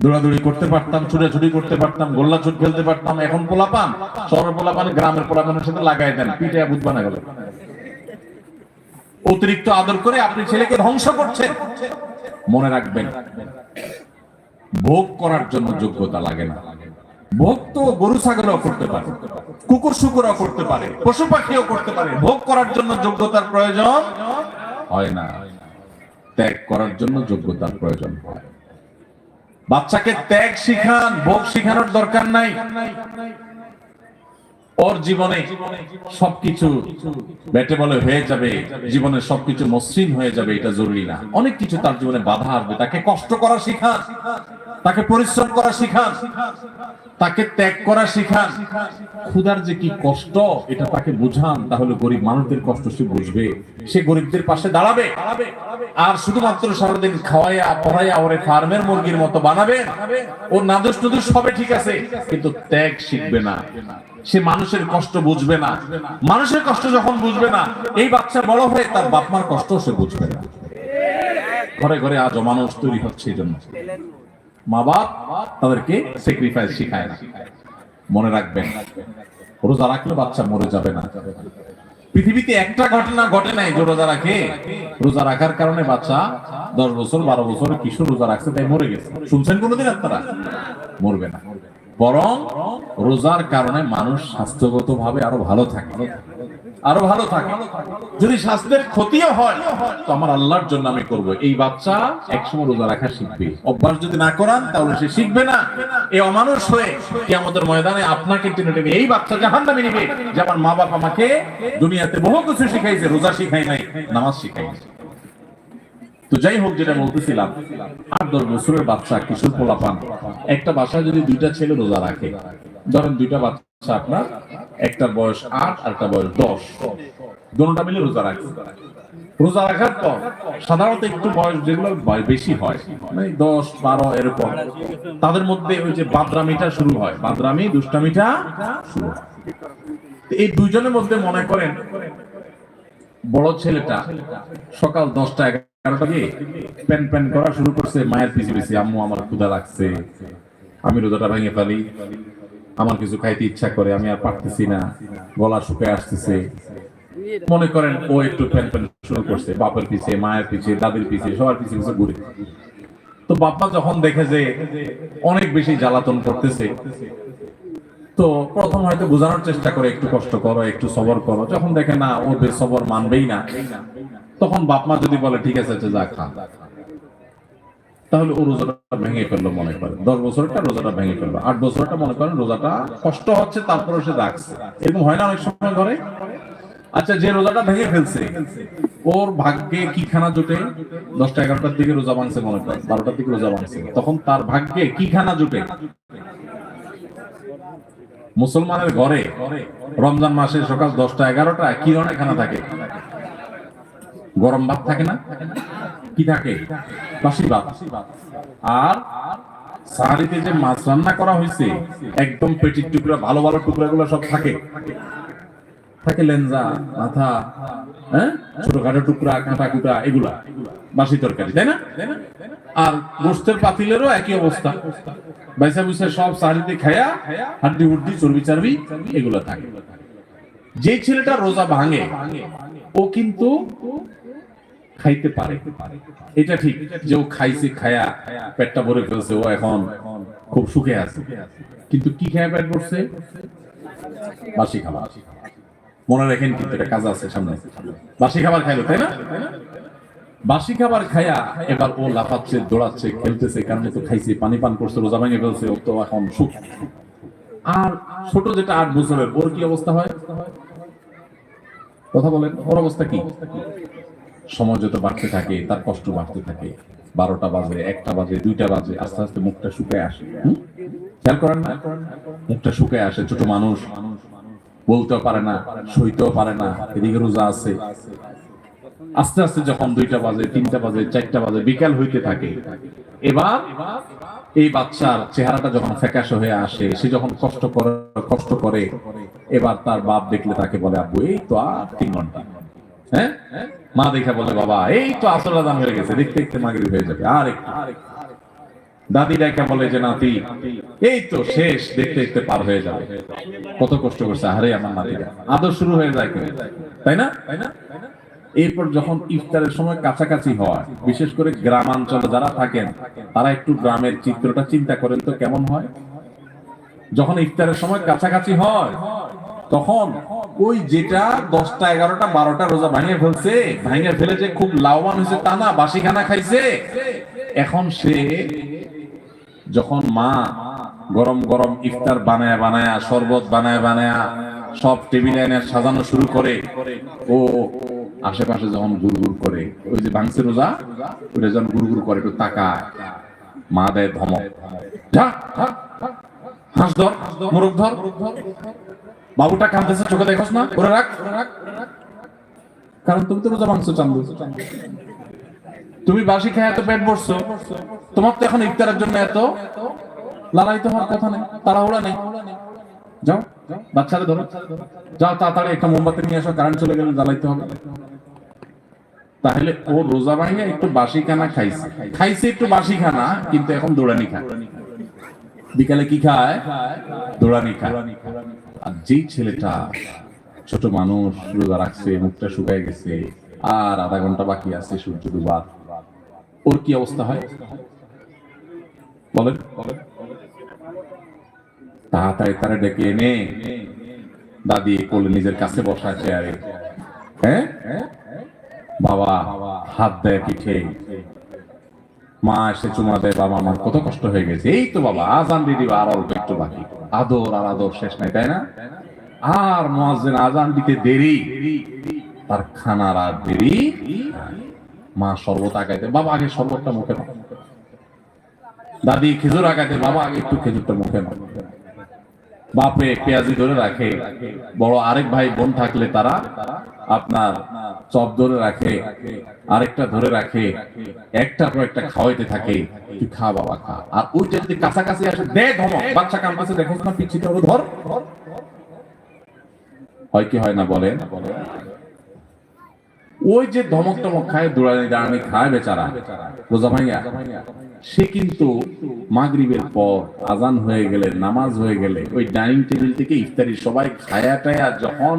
দৌড়াদৌড়ি করতে পারতাম, ছুটাছুটি করতে পারতাম, গোল্লা ছুট খেলতে পারতাম। এখন পোলাপান, শহরের পোলাপান গ্রামের পোলাপানের সাথে লাগাই দেন, পিঠে বুধ বানা গেল। অতিরিক্ত আদর করে আপনি ছেলেকে ধ্বংস করছেন। মনে রাখবেন, ভোগ করার জন্য যোগ্যতা লাগে না। ভোগ তো গরু ছাগলও করতে পারে, কুকুর শুকুরও করতে পারে, পশু পাখিও করতে পারে। ভোগ করার জন্য যোগ্যতার প্রয়োজন হয় না, ত্যাগ করার জন্য যোগ্যতার প্রয়োজন হয়। বাচ্চাকে ত্যাগ শিখান, ভোগ শিখানোর দরকার নাই। ওর জীবনে সবকিছু বেটে বলে হয়ে যাবে, জীবনে সবকিছু মসৃণ হয়ে যাবে, এটা জরুরি না। অনেক কিছু তার জীবনে বাধা আসবে। তাকে কষ্ট করা শিখান, তাকে পরিশ্রম করা শিখান, তাকে ত্যাগ করা শিখান। ক্ষুধার যে কি কষ্ট এটা তাকে বুঝান, তাহলে গরিব মানুষদের কষ্ট সে বুঝবে, সে গরিবদের পাশে দাঁড়াবে। আর শুধুমাত্র সারাদিন খাওয়াইয়া পড়াইয়া ওরে ফার্মের মুরগির মতো বানাবেন, ও নাদুস নুদুস হবে ঠিক আছে, কিন্তু ত্যাগ শিখবে না। সে মানুষের কষ্ট বুঝবে না। মানুষের কষ্ট যখন বুঝবে না, এই বাচ্চা বড় হয়ে তার বাপ মার কষ্ট সে বুঝবে না। ঘরে ঘরে আজও মানুষ তৈরি হচ্ছে এই জন্য, মা বাপ তাদেরকে স্যাক্রিফাইস শিখায় না। মনে রাখবেন, রোজা রাখলে বাচ্চা মরে যাবে না। পৃথিবীতে একটা ঘটনা ঘটে নাই যে রোজা রাখে, রোজা রাখার কারণে বাচ্চা 10 বছর 12 বছরের কিশোর রোজা রাখছে তাই মরে গেছে। শুনছেন কোনোদিন আপনারা? মরবে না। বরং রোজার কারণে মানুষ স্বাস্থ্যগত ভাবে আরো ভালো থাকে। আরো ভালো থাকে, যদি স্বাস্থ্যের ক্ষতিও হয় তো আমার আল্লাহর জন্য আমি করব। এই বাচ্চা একসময় রোজা রাখা শিখবে। অভ্যাস যদি না করান তাহলে সে শিখবে না। এই অমানুষ হয়ে কিয়ামতের ময়দানে আপনাকে টেনে টেনে এই বাচ্চা জাহান্নামে নিবে যে আমার মা বাপ আমাকে দুনিয়াতে বহু কিছু শিখাইছে, রোজা শিখাই নাই, নামাজ শিখাই নাই। তো যাই হোক, যেটা বলতেছিলাম, 8-10 বছরের বাচ্চা, কিশোর পোলাপান, একটা বাসায় যদি দুইটা ছেলে রোজা রাখে, ধরেন দুইটা বাচ্চা আপনার, একটার বয়স 8 আর একটা বয়স 10, দুটোটা মিলে রোজা রাখে। রোজা রাখার পর সাধারণত একটু বয়স যেগুলো বেশি হয়, মানে 10-12 এরকম, তাদের মধ্যে ওই যে বাদরামিটা শুরু হয়, বাদরামি দুষ্টামিটা শুরু হয়। এই দুইজনের মধ্যে মনে করেন বড় ছেলেটা সকাল 10টা-11টা দিয়ে প্যান প্যান করা শুরু করছে মায়ের পিছে পিছে, আম্মু আমার ক্ষুধা লাগছে, আমি রোজাটা ভেঙে ফেলি, আমার কিছু খাইতে ইচ্ছা করে, আমি আর পারতেছি না, গলা শুকিয়ে আসতেছে। মনে করেন ও একটু প্যান প্যান শুরু করছে বাপের পিছে, মায়ের পিছে, দাদির পিছে, সবার পিছে পিছে ঘুরে। তো বাপ্পা যখন দেখে যে অনেক বেশি জ্বালাতন করতেছে, তো প্রথম হয়তো বোঝানোর চেষ্টা করে, একটু কষ্ট করো, একটু সবর করো। যখন দেখে না ও সবর মানবেই না, তখন বাপ মা যদি বলে ঠিক আছে যা খা, তাহলে ও রোজাটা ভেঙে ফেললো। মনে করেন 10 বছরটা রোজাটা ভেঙে ফেললো, 8 বছরটা মনে করেন রোজাটা কষ্ট হচ্ছে তারপরে সে রাখছে। এরকম হয় না অনেক সময় ঘরে? আচ্ছা, যে রোজাটা ভেঙে ফেলছে ওর ভাগ্যে কি খানা জুটে? 10টা-11টার দিকে রোজা ভাঙছে, মনে করেন 12টার দিকে রোজা ভাঙছে, তখন তার ভাগ্যে কি খানা জুটে? মুসলমানের ঘরে রমজান মাসে সকাল 10টা-11টা কি ধরনের খানা থাকে? গরম ভাত থাকে না? কি থাকে? বাসি ভাত। আর সাহারিতে যে মাছ রান্না করা হয়েছে, একদম পেটির টুকরা, ভালো ভালো টুকরাগুলো সব থাকে, লেঞ্জা, মাথা, হ্যাঁ, ছোটখাটো টুকরা, কাঁটা কুটা, এগুলা বাসি তরকারি, তাই না? আর গোস্তের পাতিলেরও একই অবস্থা, বাইসা বুসা সব সাহারিতে খায়া হাড্ডি হুড্ডি, চর্বি চার্বি এগুলো থাকে। যে ছেলেটা রোজা ভাঙে ও কিন্তু খাইতে পারে, এটা ঠিক যে ও খাইছে, খায়া পেটটা ভরে ফেলছে, ও এখন খুব সুখে আছে। কিন্তু কি খায়া পেট ভরছে? বাসি খাবার। মনে রাখেন, কিন্তু একটা কাজ আছে সামনে। বাসি খাবার খাইলো, তাই না? বাসি খাবার খায়া এবার ও লাফাচ্ছে, দৌড়াচ্ছে, খেলতেছে, কারণ তো খাইছে, পানি পান করছে, রোজা ভেঙে ফেলছে, ও তো এখন সুখ। আর ছোট যেটা 8 বছরের, ওর কি অবস্থা হয়? কথা বলেন, ওর অবস্থা কি? সময় যত বাড়তে থাকে তার কষ্ট বাড়তে থাকে। 12টা বাজে, 1টা বাজে, 2টা বাজে, আস্তে আস্তে মুখটা শুকায় আসে। খেয়াল করেন না? মুখটা শুকায় আসে। ছোট মানুষ, বলতেও পারে না, সইতেও পারে না, এদিকে রোজা আছে। আস্তে আস্তে যখন 2টা বাজে, 3টা বাজে, 4টা বাজে, বিকাল হইতে থাকে, এবার এই বাচ্চার চেহারাটা যখন ফ্যাকাশে হয়ে আসে, সে যখন কষ্ট করে, এবার তার বাপ দেখলে তাকে বলে, আব্বু এই তো আর 3 ঘন্টা। হ্যাঁ, মা দেখে বলে, বাবা এই তো আসর আযান হয়ে গেছে, দেখতে দেখতে মাগরিব হয়ে যাবে, আর একটু। দাদি ডাকা বলে যে নাতি এই তো শেষ, দেখতে দেখতে পার হয়ে যাবে। কত কষ্ট করছে, আরে আমার নাতিরা। আদর শুরু হয়ে যায়, তাই না? এরপর যখন ইফতারের সময় কাছাকাছি হয়, বিশেষ করে গ্রামাঞ্চলে যারা থাকেন তারা একটু গ্রামের চিত্রটা চিন্তা করেন তো কেমন হয়। যখন ইফতারের সময় কাছাকাছি হয়, তখন ওই যেটা 10টা-11টা-12টা রোজা ভাঙে ফেলে যে খুব লাভবান হয়েছে তা না, বাসি খানা খাইছে। এখন সে যখন মা গরম গরম ইফতার বানায় বানায়া, শরবত বানায় বানায়া সব টেবিল এনে সাজানো শুরু করে, ও আশেপাশে যখন গুড়গুড় করে, ওই যে ভাঙছে রোজা, ওটা যখন গুড়গুড় করে, একটু তাকায়, মা দেয় ধমক, যা হাঁস ধর, মোরগ ধর, বাবুটা কাঁদতেছে, চোখে দেখোস না, করে রাখ। কারণ তুমি তো রোজা ভাঙছো, চান্দু, তুমি বাসি খায় এত পেট ভরছো, তোমার তো এখন ইফতারের জন্য এত লালায়িত হওয়ার কথা নেই, তাড়াহুড়া নেই। যাও বাচ্চারা ধরো, যাও তাড়াতাড়ি একটা মোমবাতি নিয়ে আসো, কারেন্ট চলে গেলে জ্বালাইতে হবে। তাহলে ও রোজা ভাঙে একটু বাসি খানা খাইছে একটু বাসি খানা, কিন্তু এখন দৌড়ানি খায়। বিকালে কি খায়? দৌড়ানি খায়। আর যেই ছেলেটা ছোট মানুষ, রোজা রাখছে, মুখটা শুকায় গেছে, আর আধা ঘন্টা বাকি আছে সূর্য ডুবার, ওর কি অবস্থা হয় বলেন? তাড়াতাড়ি তারা ডেকে এনে দাদি কোলে নিজের কাছে বসা চেয়ারে, হ্যাঁ, বাবা হাত দেয় পিঠে, মা এসে চুমা দেয়, বাবা আমার কত কষ্ট হয়ে গেছে, এই তো বাবা আজান দিয়ে দিবা আর অল্প একটু বাকি, আদর আর আদর শেষ নাই, তাই না? আর মুয়াজ্জিন আজান দিতে দেরি, তার খানার আর দেরি, মা শরবত আগাইতে, বাবা আগে শরবতটা মুখে নাও, দাদি খেজুর আগাইতে, বাবা আগে একটু খেজুরটা মুখে নাও, বাপে পেঁয়াজি ধরে রাখে, বড় আরেক ভাই বোন থাকলে তারা আপনার চপ ধরে রাখে, আরেকটা ধরে রাখে, একটা পর একটা খাওয়াইতে থাকে, তুই খা বাবা খা। আর ওইটা যদি কাছাকাছি আসে দে ধমক, বাচ্চা কাঁদতেছে দেখো না পিছিয়ে ওর ধর, হয় কি হয় না বলেন? ওই যে ধমক টমক খায়, দৌড়ানি দাঁড়ানি খায় বেচারা রোজা ভাইয়া, সে কিন্তু মাগরিবের পর আজান হয়ে গেলে, নামাজ হয়ে গেলে, ওই ডাইনিং টেবিল থেকে ইফতারি সবাই খায়া টায়া যখন